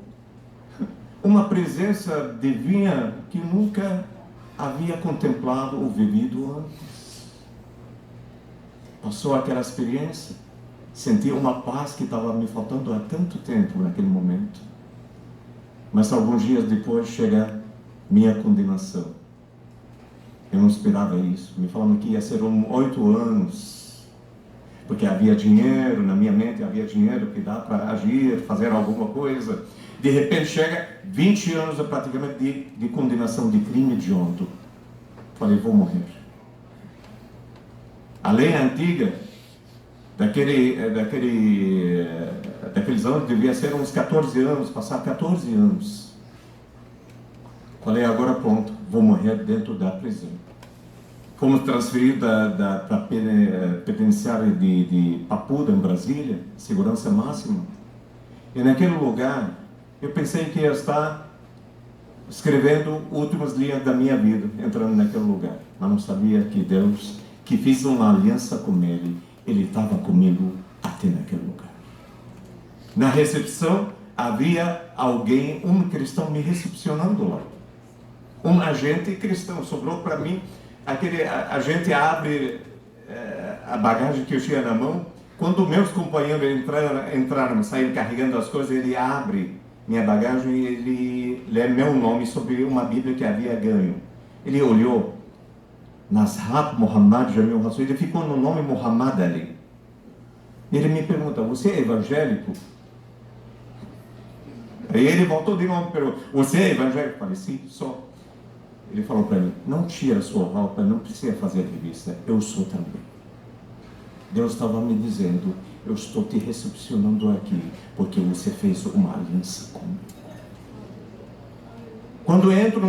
S4: Uma presença divina que nunca havia contemplado ou vivido antes. Passou aquela experiência, senti uma paz que estava me faltando há tanto tempo naquele momento. Mas alguns dias depois chega minha condenação. Eu não esperava isso. Me falaram que ia ser 8 anos porque havia dinheiro, na minha mente havia dinheiro que dá para agir, fazer alguma coisa. De repente chega 20 anos praticamente de condenação de crime hediondo. Falei, vou morrer. A lei antiga, daqueles anos, devia ser uns 14 anos, passar 14 anos. Falei, agora pronto, vou morrer dentro da prisão. Fomos transferidos para a penitenciária de Papuda, em Brasília, segurança máxima. E naquele lugar, eu pensei que ia estar escrevendo últimas linhas da minha vida, entrando naquele lugar. Mas não sabia que Deus, que fiz uma aliança com Ele, Ele estava comigo até naquele lugar. Na recepção, havia alguém, um cristão, me recepcionando lá. Um agente cristão, sobrou para mim. Aquele agente abre a bagagem que eu tinha na mão. Quando meus companheiros entraram, saíram carregando as coisas, ele abre minha bagagem e ele lê meu nome sobre uma Bíblia que havia ganho. Ele olhou, Nazhat Muhammad Jamil Rasul, ele ficou no nome Muhammad ali. Ele me pergunta, você é evangélico? Aí ele voltou de novo e perguntou, você é evangélico? Eu falei, sim, sou. Ele falou para mim, não tira a sua roupa, não precisa fazer revista, eu sou também. Deus estava me dizendo, eu estou te recepcionando aqui, porque você fez uma aliança comigo. Quando entro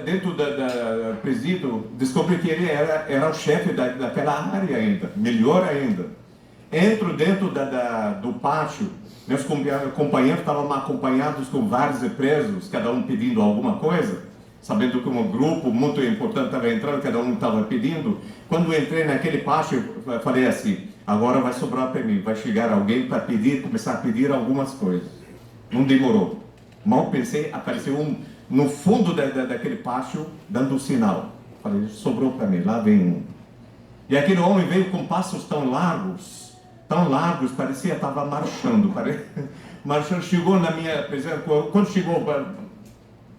S4: dentro da presídio, descobri que ele era o chefe daquela área ainda, melhor ainda. Entro dentro do pátio, meus companheiros estavam acompanhados com vários presos, cada um pedindo alguma coisa, sabendo que um grupo muito importante estava entrando, cada um estava pedindo. Quando entrei naquele pátio, falei assim, agora vai sobrar para mim, vai chegar alguém para começar a pedir algumas coisas. Não demorou. Mal pensei, apareceu um no fundo daquele pátio, dando um sinal. Falei, sobrou para mim, lá vem um. E aquele homem veio com passos tão largos, parecia que estava marchando. Marchando, chegou na minha presença, quando chegou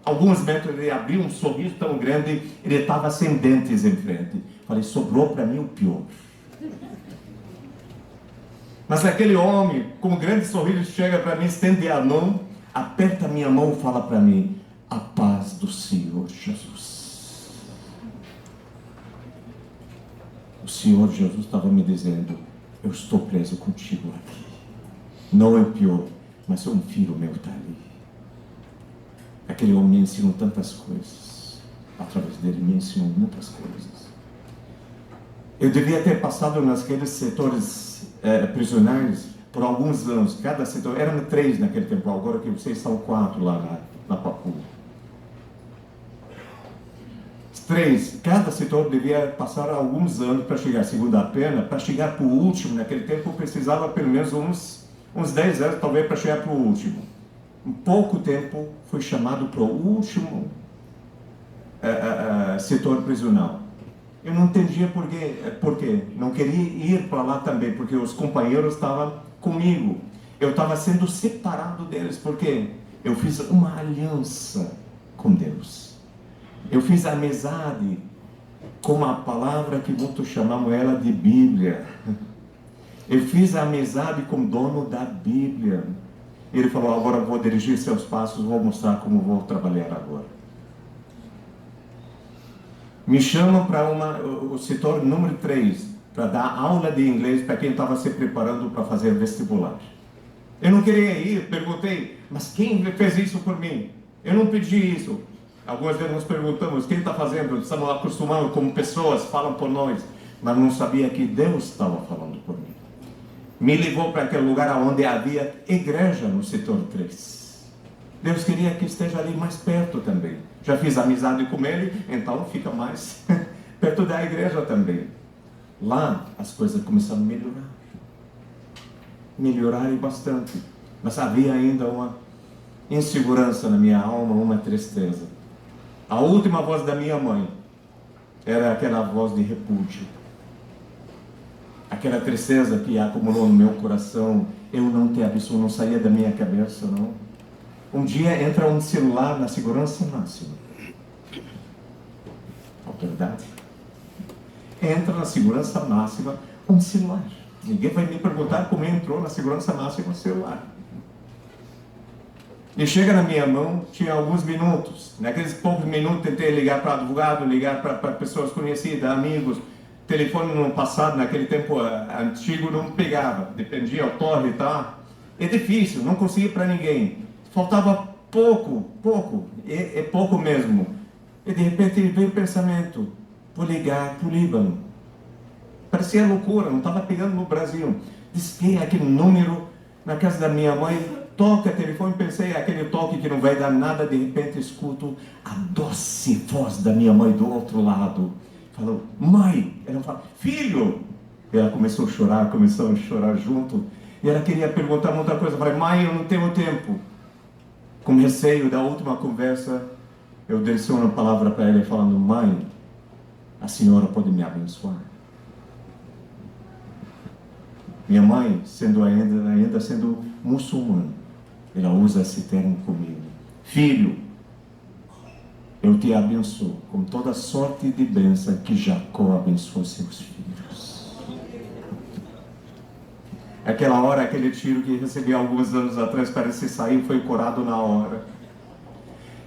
S4: alguns metros, ele abriu um sorriso tão grande, ele estava sem dentes em frente. Falei, sobrou para mim o pior. Mas aquele homem, com um grande sorriso, chega para mim, estende a mão, aperta minha mão e fala para mim, a paz do Senhor Jesus. O Senhor Jesus estava me dizendo, eu estou preso contigo aqui. Não é pior, mas um filho meu está ali. Aquele homem me ensinou tantas coisas. Através dele me ensinou muitas coisas. Eu devia ter passado naqueles setores prisionais por alguns anos. Cada setor, eram 3 naquele tempo, agora que vocês são 4 lá na Papua. 3, cada setor devia passar alguns anos para chegar, segundo a pena, para chegar para o último. Naquele tempo precisava pelo menos uns 10 anos, talvez, para chegar para o último. Em pouco tempo foi chamado para o último setor prisional. Eu não entendia por quê. Não queria ir para lá também, porque os companheiros estavam comigo. Eu estava sendo separado deles, porque eu fiz uma aliança com Deus. Eu fiz amizade com a palavra que muitos chamam ela de Bíblia. Eu fiz amizade com o dono da Bíblia. Ele falou, agora vou dirigir seus passos, vou mostrar como vou trabalhar agora. Me chamam para o setor número 3, para dar aula de inglês para quem estava se preparando para fazer vestibular. Eu não queria ir, perguntei, mas quem fez isso por mim? Eu não pedi isso. Algumas vezes nós perguntamos, quem está fazendo? Estamos acostumados como pessoas falam por nós, mas não sabia que Deus estava falando por mim. Me levou para aquele lugar onde havia igreja no setor 3. Deus queria que esteja ali mais perto também. Já fiz amizade com ele, então fica mais perto da igreja também. Lá as coisas começaram a melhorar. Melhoraram bastante. Mas havia ainda uma insegurança na minha alma, uma tristeza. A última voz da minha mãe era aquela voz de repúdio. Aquela tristeza que acumulou no meu coração, eu não te abençoo, não saía da minha cabeça, não. Um dia entra um celular na segurança máxima. Autoridade. Entra na segurança máxima um celular. Ninguém vai me perguntar como entrou na segurança máxima no celular. E chega na minha mão, tinha alguns minutos. Naqueles poucos minutos tentei ligar para advogado, ligar para pessoas conhecidas, amigos. Telefone no passado, naquele tempo antigo, não pegava. Dependia do torre e tal. É difícil, não conseguia para ninguém. Faltava pouco, é pouco mesmo. E de repente veio o pensamento, vou ligar para o Líbano. Parecia loucura, não estava pegando no Brasil. Disquei aquele número na casa da minha mãe, toca o telefone, pensei, aquele toque que não vai dar nada, de repente escuto a doce voz da minha mãe do outro lado. Falou, mãe, ela fala, filho. Ela começou a chorar junto. E ela queria perguntar muita coisa. Eu falei, mãe, eu não tenho tempo. Com receio da última conversa, eu disse uma palavra para ela falando, mãe, a senhora pode me abençoar? Minha mãe, ainda sendo muçulmana, ela usa esse termo comigo. Filho, eu te abençoo com toda sorte de bênção que Jacó abençoou seus filhos. Aquela hora, aquele tiro que recebi alguns anos atrás, parece que saiu, foi curado na hora.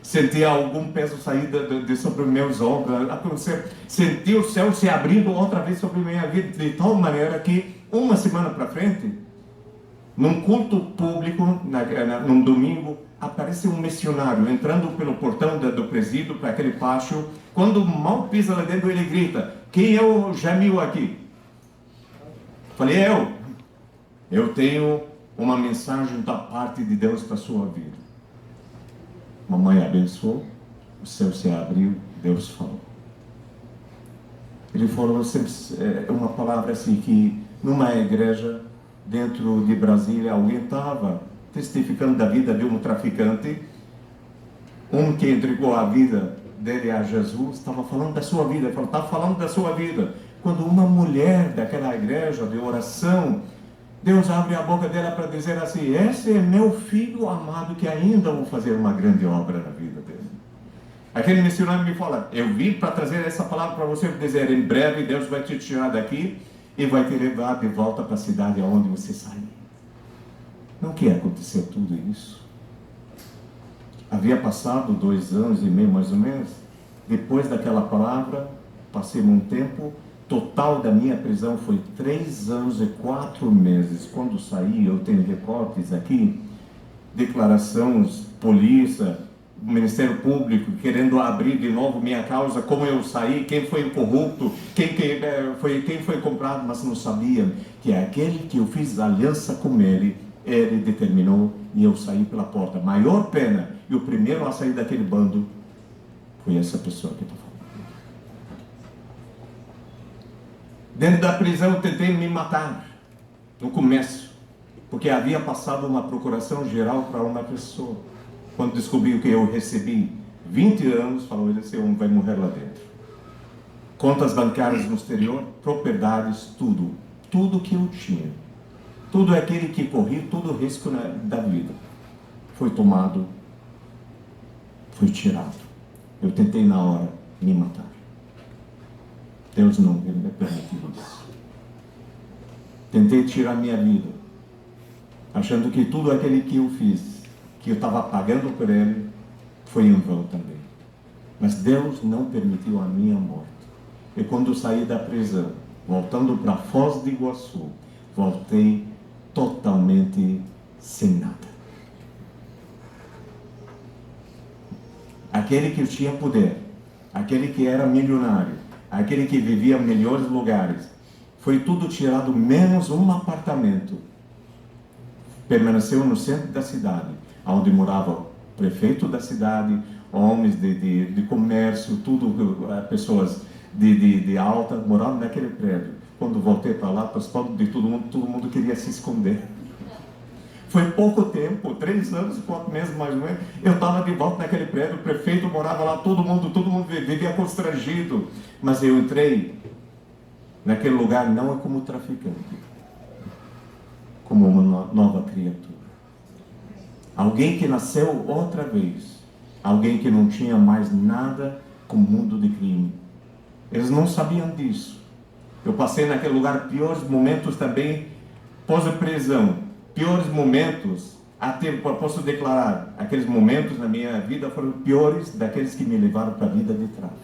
S4: Senti algum peso sair de sobre os meus ombros. Senti o céu se abrindo outra vez sobre minha vida, de tal maneira que, uma semana para frente, num culto público, num domingo, aparece um missionário entrando pelo portão do presídio para aquele pátio. Quando mal pisa lá dentro, ele grita, quem é o Jamil aqui? Falei, eu tenho uma mensagem da parte de Deus para a sua vida. Mamãe abençoou, o céu se abriu, Deus falou. Ele falou sempre uma palavra assim que numa igreja dentro de Brasília alguém estava testificando da vida de um traficante, um que entregou a vida dele a Jesus, estava falando da sua vida, estava falando da sua vida. Quando uma mulher daquela igreja de oração, Deus abre a boca dela para dizer assim, esse é meu filho amado que ainda vou fazer uma grande obra na vida dele. Aquele missionário me fala, eu vim para trazer essa palavra para você, dizer, em breve Deus vai te tirar daqui e vai te levar de volta para a cidade onde você saiu. Não que aconteceu tudo isso. Havia passado 2 anos e meio mais ou menos, depois daquela palavra, passei um tempo. Total da minha prisão foi 3 anos e 4 meses. Quando saí, eu tenho recortes aqui, declarações, polícia, Ministério Público, querendo abrir de novo minha causa, como eu saí, quem foi corrupto, quem foi comprado, mas não sabia que aquele que eu fiz aliança com ele determinou e eu saí pela porta. Maior pena, e o primeiro a sair daquele bando foi essa pessoa que está falando. Dentro da prisão eu tentei me matar, no começo, porque havia passado uma procuração geral para uma pessoa. Quando descobri o que eu recebi, 20 anos, falou, esse homem vai morrer lá dentro. Contas bancárias no exterior, propriedades, tudo que eu tinha. Tudo aquele que corri, todo o risco da vida. Foi tomado, foi tirado. Eu tentei na hora me matar. Deus não me permitiu isso. Tentei tirar minha vida, achando que tudo aquele que eu fiz, que eu estava pagando por ele, foi em vão também. Mas Deus não permitiu a minha morte. E quando eu saí da prisão, voltando para Foz do Iguaçu, voltei totalmente sem nada. Aquele que tinha poder, aquele que era milionário, aquele que vivia em melhores lugares, foi tudo tirado, menos um apartamento. Permaneceu no centro da cidade, onde morava o prefeito da cidade, homens de comércio, tudo, pessoas de alta, moravam naquele prédio. Quando voltei para lá, para os pobres de todo mundo queria se esconder. Foi pouco tempo, 3 anos e 4 meses mais ou menos, eu estava de volta naquele prédio, o prefeito morava lá, todo mundo vivia constrangido. Mas eu entrei naquele lugar não é como traficante, como uma nova criatura. Alguém que nasceu outra vez, alguém que não tinha mais nada com o mundo de crime. Eles não sabiam disso. Eu passei naquele lugar piores momentos também, pós-prisão. Piores momentos, até posso declarar, aqueles momentos na minha vida foram piores daqueles que me levaram para a vida de tráfico.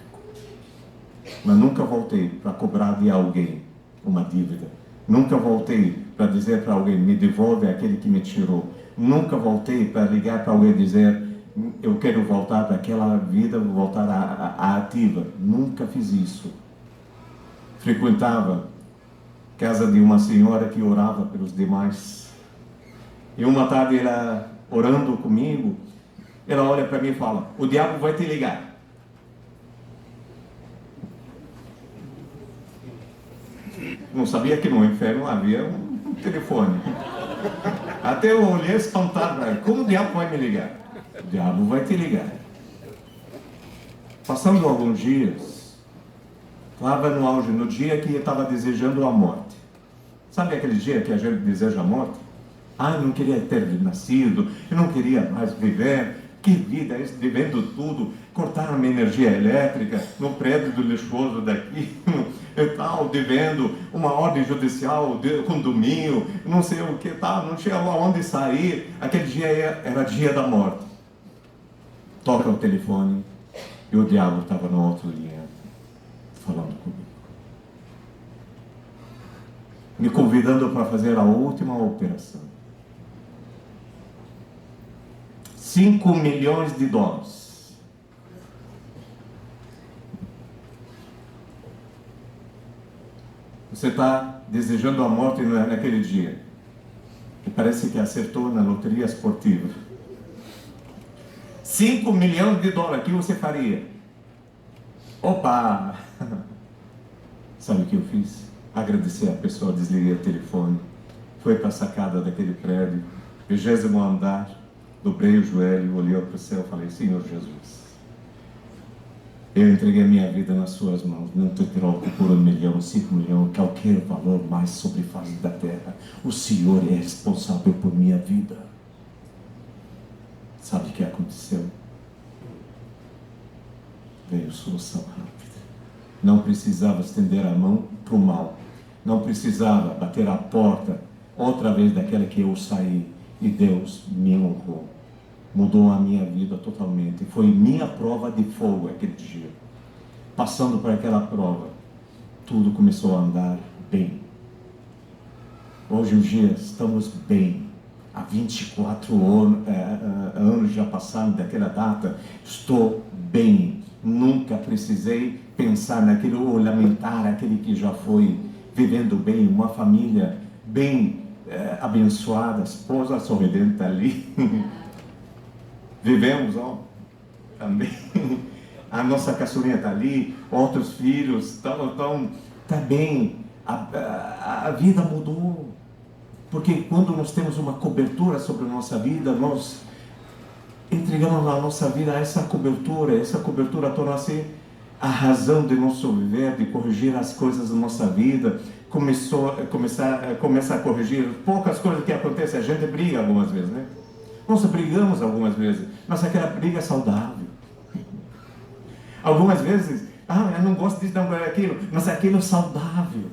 S4: Mas nunca voltei para cobrar de alguém uma dívida. Nunca voltei para dizer para alguém, me devolve aquele que me tirou. Nunca voltei para ligar para alguém e dizer, eu quero voltar daquela vida, voltar à ativa. Nunca fiz isso. Frequentava a casa de uma senhora que orava pelos demais. E uma tarde ela, orando comigo, ela olha para mim e fala, o diabo vai te ligar. Não sabia que no inferno havia um telefone. Até eu olhei espantado para ela, como o diabo vai me ligar? O diabo vai te ligar. Passando alguns dias, estava no auge, no dia que eu estava desejando a morte. Sabe aquele dia que a gente deseja a morte? Eu não queria ter nascido, eu não queria mais viver. Que vida, isso, devendo tudo, cortaram a minha energia elétrica no prédio do lixoso daqui, e tal, devendo uma ordem judicial, condomínio, não sei o que tal, não tinha aonde sair. Aquele dia era dia da morte. Toca o telefone e o diabo estava na outra linha, falando comigo. Me convidando para fazer a última operação. $5 milhões. Você está desejando a morte naquele dia. E parece que acertou na loteria esportiva. $5 milhões, o que você faria? Opa! Sabe o que eu fiz? Agradeci a pessoa, desliguei o telefone. Fui para a sacada daquele prédio, 20º andar. Dobrei o joelho, olhei para o céu e falei, Senhor Jesus, eu entreguei a minha vida nas suas mãos, não te troco por 1 milhão, 5 milhões, qualquer valor mais sobre a face da terra. O Senhor é responsável por minha vida. Sabe o que aconteceu? Veio solução rápida. Não precisava estender a mão para o mal. Não precisava bater a porta outra vez daquela que eu saí. E Deus me honrou. Mudou a minha vida totalmente. Foi minha prova de fogo aquele dia. Passando por aquela prova, tudo começou a andar bem. Hoje em dia estamos bem. Há 24 anos já passaram daquela data. Estou bem. Nunca precisei pensar naquilo ou lamentar aquele que já foi vivendo bem. Uma família bem abençoada, esposa sorridente ali. Vivemos, também. A nossa caçulinha está ali, outros filhos, está bem. A vida mudou. Porque quando nós temos uma cobertura sobre a nossa vida, nós entregamos a nossa vida a essa cobertura torna-se a razão de nosso viver, de corrigir as coisas da nossa vida. Começa a corrigir poucas coisas que acontecem. A gente briga algumas vezes, né? Nós brigamos algumas vezes, mas aquela briga é saudável. Algumas vezes, eu não gosto disso, não é aquilo, mas aquilo é saudável.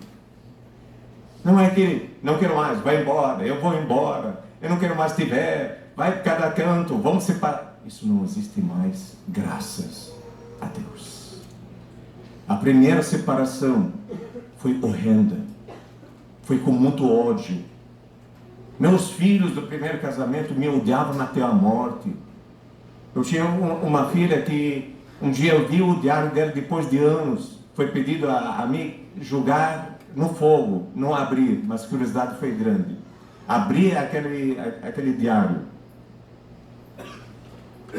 S4: Não é aquele, não quero mais, vai embora, eu vou embora, eu não quero mais te ver, vai para cada canto, vamos separar. Isso não existe mais, graças a Deus. A primeira separação foi horrenda, foi com muito ódio. Meus filhos do primeiro casamento me odiavam até a morte. Eu tinha uma filha que um dia eu vi o diário dela depois de anos. Foi pedido a mim jogar no fogo, não abrir, mas a curiosidade foi grande. Abri aquele diário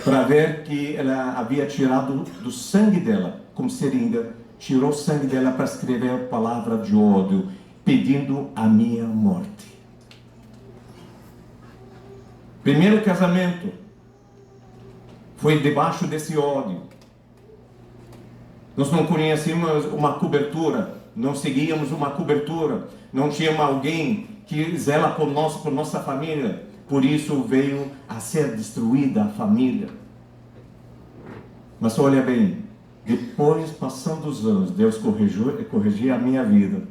S4: para ver que ela havia tirado do sangue dela, como seringa, tirou o sangue dela para escrever a palavra de ódio, pedindo a minha morte. Primeiro casamento foi debaixo desse ódio. Nós não conhecíamos uma cobertura, não seguíamos uma cobertura, não tínhamos alguém que zela por nós, por nossa família. Por isso veio a ser destruída a família. Mas olha bem, Depois, passando os anos, Deus corrigiu a minha vida.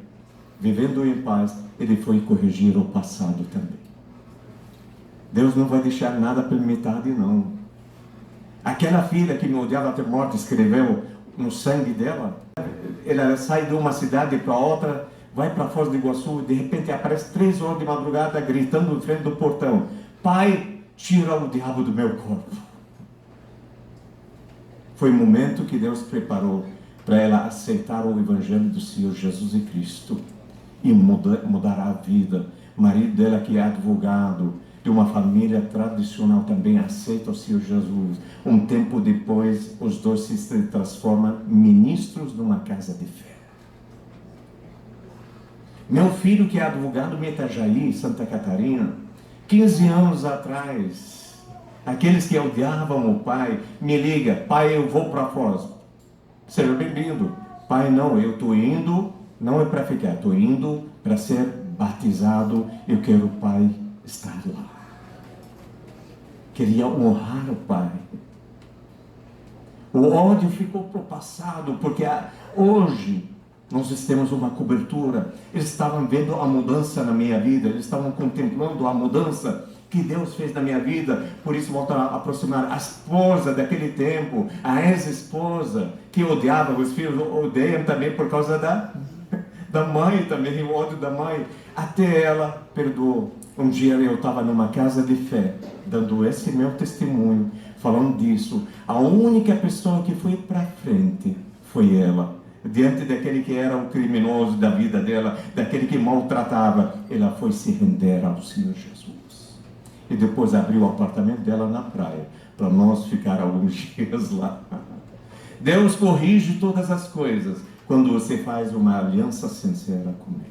S4: Vivendo em paz, Ele foi corrigir o passado também. Deus não vai deixar nada pela metade, não. Aquela filha que me odiava até morte, escreveu no sangue dela. Ela sai de uma cidade para outra, vai para Foz do Iguaçu, de repente aparece 3 horas de madrugada gritando em frente do portão: Pai, tira o diabo do meu corpo. Foi o momento que Deus preparou para ela aceitar o Evangelho do Senhor Jesus Cristo e mudar a vida. O marido dela, que é advogado de uma família tradicional, também aceita o Senhor Jesus. Um tempo depois, os dois se transformam em ministros de uma casa de fé. Meu filho, que é advogado em Itajaí, Santa Catarina, 15 anos atrás, aqueles que odiavam o pai, me liga: pai, eu vou para Foz. Seja bem-vindo. Pai, não, eu estou indo, não é para ficar, estou indo para ser batizado, eu quero o pai estar lá. Queria honrar o pai. O ódio ficou para o passado, porque hoje nós temos uma cobertura. Eles estavam vendo a mudança na minha vida, eles estavam contemplando a mudança que Deus fez na minha vida. Por isso volta a aproximar a esposa daquele tempo, a ex-esposa que odiava, os filhos odeiam também por causa da mãe também, o ódio da mãe. Até ela perdoou. Um dia eu estava numa casa de fé, dando esse meu testemunho, falando disso. A única pessoa que foi para frente foi ela. Diante daquele que era o criminoso da vida dela, daquele que maltratava, ela foi se render ao Senhor Jesus. E depois abriu o apartamento dela na praia, para nós ficar alguns dias lá. Deus corrige todas as coisas quando você faz uma aliança sincera com Ele.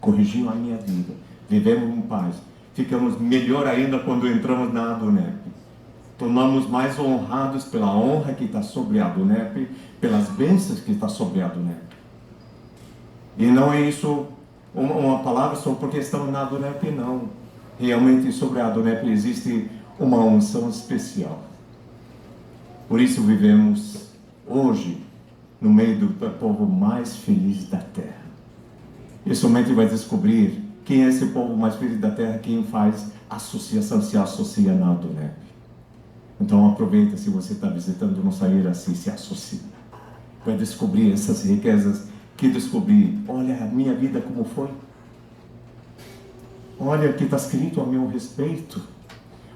S4: Corrigiu a minha vida. Vivemos em paz. Ficamos melhor ainda quando entramos na Adonep. Tornamos mais honrados pela honra que está sobre a Adonep, pelas bênçãos que está sobre a Adonep. E não é isso uma palavra só porque estamos na Adonep, não. Realmente sobre a Adonep existe uma unção especial. Por isso vivemos hoje no meio do povo mais feliz da terra. E somente vai descobrir quem é esse povo mais feliz da terra, quem faz associação, se associa na Adonep. Então aproveita, se você está visitando, não sair assim, se associa. Vai descobrir essas riquezas que descobri. Olha a minha vida como foi. Olha o que está escrito a meu respeito.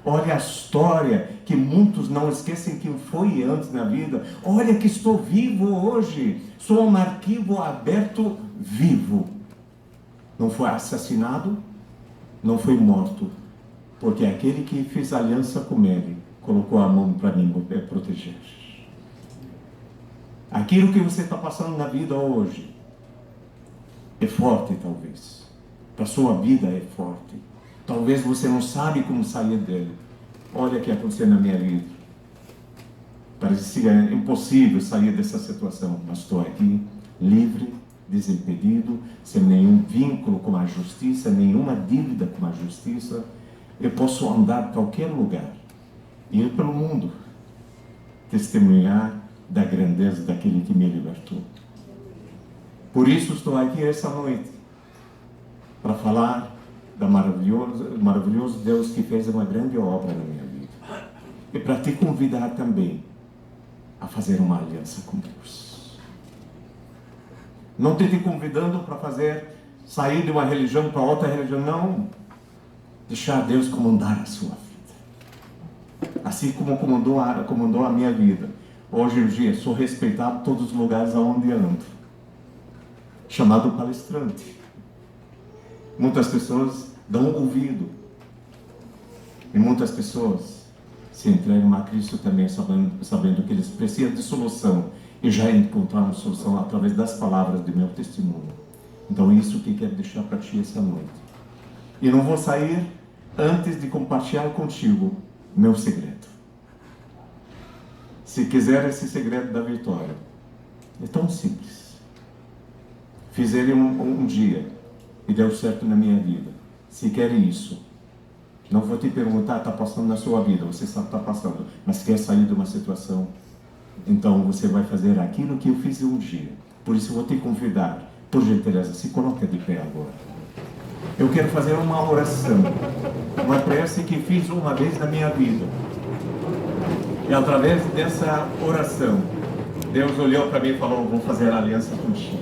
S4: Olha a história que muitos não esquecem que foi antes na vida. Olha que estou vivo hoje. Sou um arquivo aberto vivo. Não foi assassinado, não foi morto. Porque aquele que fez aliança com ele colocou a mão para mim proteger. Aquilo que você está passando na vida hoje é forte, talvez. Para a sua vida é forte. Talvez você não sabe como sair dele. Olha o que aconteceu na minha vida. Parecia impossível sair dessa situação. Mas estou aqui, livre, desimpedido, sem nenhum vínculo com a justiça, nenhuma dívida com a justiça. Eu posso andar para qualquer lugar, ir pelo mundo, testemunhar da grandeza daquele que me libertou. Por isso estou aqui essa noite, para falar do maravilhoso Deus que fez uma grande obra na minha vida. E para te convidar também a fazer uma aliança com Deus. Não te convidando para sair de uma religião para outra religião, não. Deixar Deus comandar a sua vida. Assim como comandou a minha vida. Hoje em dia, sou respeitado em todos os lugares aonde ando. Chamado palestrante. Muitas pessoas dão ouvido. E muitas pessoas se entregam a Cristo também, sabendo que eles precisam de solução. E já encontraram solução através das palavras do meu testemunho. Então, isso que quero deixar para ti essa noite. E não vou sair antes de compartilhar contigo meu segredo. Se quiser esse segredo da vitória, é tão simples. Fiz ele um dia e deu certo na minha vida. Se quer isso, não vou te perguntar, está passando na sua vida, você sabe que está passando, mas quer sair de uma situação, Então você vai fazer aquilo que eu fiz um dia. Por isso eu vou te convidar, por gentileza, se coloca de pé agora. Eu quero fazer uma oração, uma prece que fiz uma vez na minha vida. E através dessa oração, Deus olhou para mim e falou: vou fazer aliança contigo.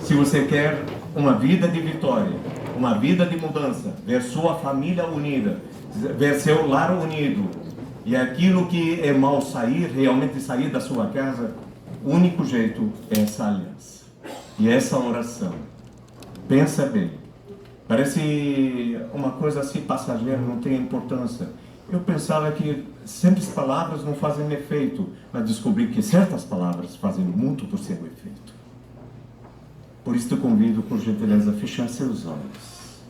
S4: Se você quer uma vida de vitória, uma vida de mudança, ver sua família unida, ver seu lar unido, e aquilo que é mal sair, realmente sair da sua casa, o único jeito é essa aliança. E essa oração. Pensa bem. Parece uma coisa assim passageira, não tem importância. Eu pensava que simples palavras não fazem efeito, mas descobri que certas palavras fazem muito por seu efeito. Por isso te convido, por gentileza, a fechar seus olhos.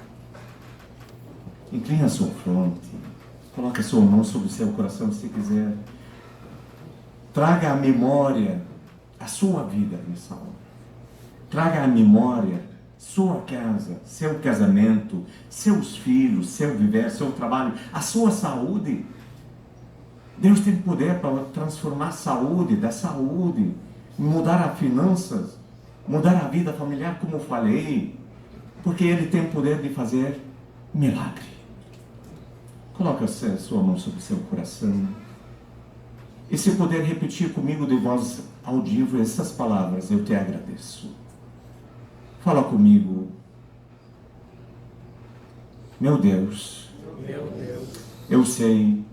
S4: Inclina a sua fronte. Coloque a sua mão sobre o seu coração, se quiser. Traga à memória a sua vida nessa hora. Traga à memória sua casa, seu casamento, seus filhos, seu viver, seu trabalho, a sua saúde. Deus tem poder para transformar a saúde, da saúde, mudar as finanças, mudar a vida familiar, como eu falei, porque Ele tem poder de fazer milagre. Coloque a sua mão sobre o seu coração. E se puder repetir comigo de voz audível essas palavras, eu te agradeço. Fala comigo. Meu Deus, eu sei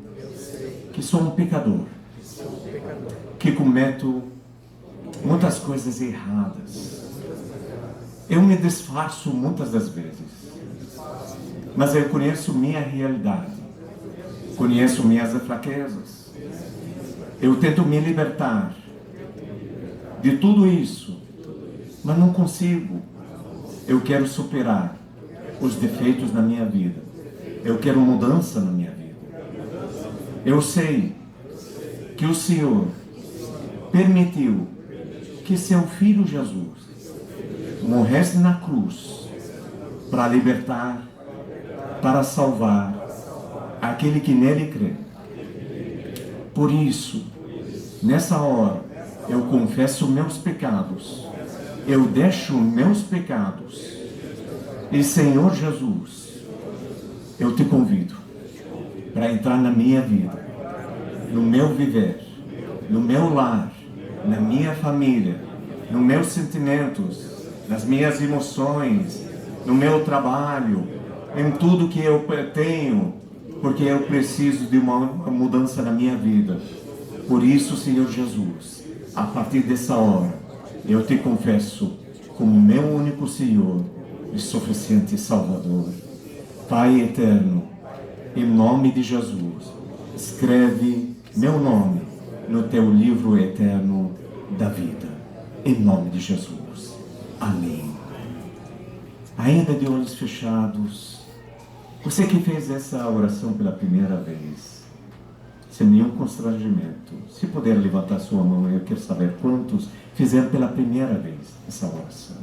S4: que sou um pecador, que cometo muitas coisas erradas. Eu me disfarço muitas das vezes, mas eu conheço minha realidade, conheço minhas fraquezas. Eu tento me libertar de tudo isso, mas não consigo. Eu quero superar os defeitos na minha vida. Eu quero mudança na minha vida. Eu sei que o Senhor permitiu que seu Filho Jesus morresse na cruz para libertar, para salvar aquele que nele crê. Por isso, nessa hora, eu confesso meus pecados. Eu deixo meus pecados. E Senhor Jesus, eu te convido para entrar na minha vida, no meu viver, no meu lar, na minha família, nos meus sentimentos, nas minhas emoções, no meu trabalho, em tudo que eu tenho, porque eu preciso de uma mudança na minha vida. Por isso, Senhor Jesus, a partir dessa hora, eu te confesso como meu único Senhor e suficiente Salvador. Pai eterno, em nome de Jesus, escreve meu nome no teu livro eterno da vida. Em nome de Jesus. Amém. Ainda de olhos fechados, você que fez essa oração pela primeira vez, sem nenhum constrangimento, se puder levantar sua mão, eu quero saber quantos fizeram pela primeira vez essa oração.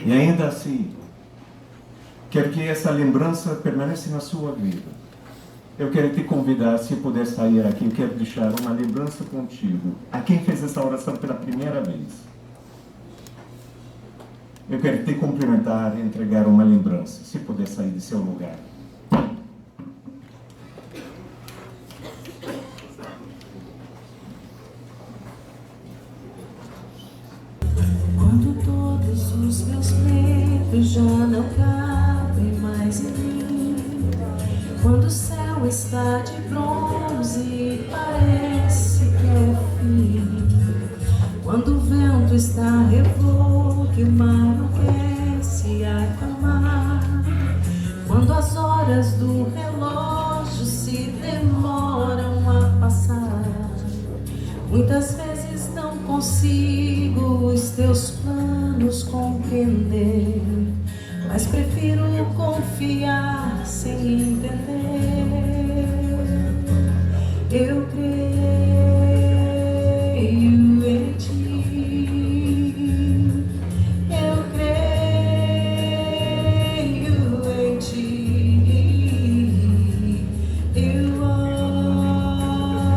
S4: E ainda assim, quero que essa lembrança permaneça na sua vida. Eu quero te convidar, se puder sair aqui, eu quero deixar uma lembrança contigo. A quem fez essa oração pela primeira vez, eu quero te cumprimentar e entregar uma lembrança, se puder sair de seu lugar.
S2: Quando todos os meus medos já não cabem mais em mim, quando o céu está de bronze e parece que é fim, quando o vento está revolto e o mar não quer se acalmar, quando as horas do relógio se demoram a passar, muitas vezes não consigo os teus planos compreender, mas prefiro confiar sem entender. Eu creio em ti, eu creio em ti, eu amo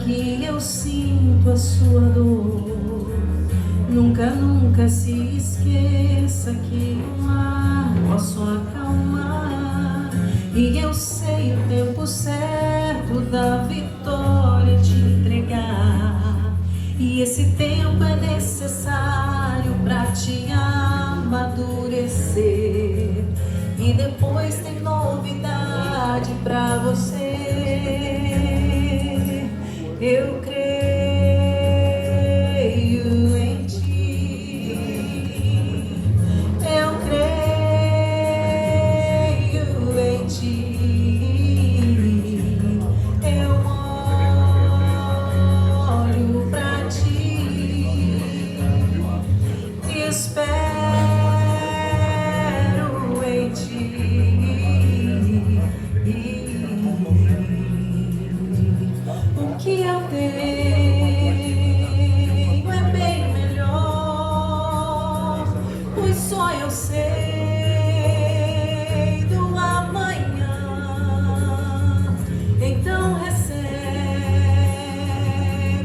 S2: que eu sinto a sua dor. Nunca, nunca se esqueça que o mar posso acalmar. E eu sei o tempo certo da vitória te entregar. E esse tempo é necessário pra te amadurecer. E depois tem novidade pra você. Eu creio em ti. Eu creio em ti. Eu olho pra ti. Espero em ti. O que eu tenho é bem melhor, pois só eu sei do amanhã. Então recebe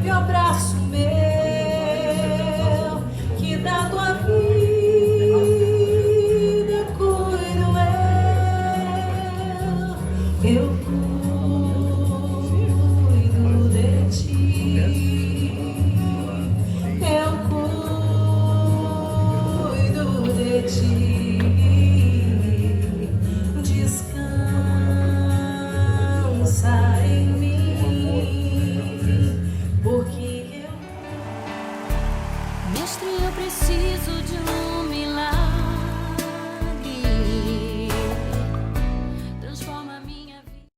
S2: o abraço meu, que da tua vida cuido eu. Eu cuido de ti. Eu cuido de ti. Descansa em mim, porque eu
S1: Mestre, eu preciso de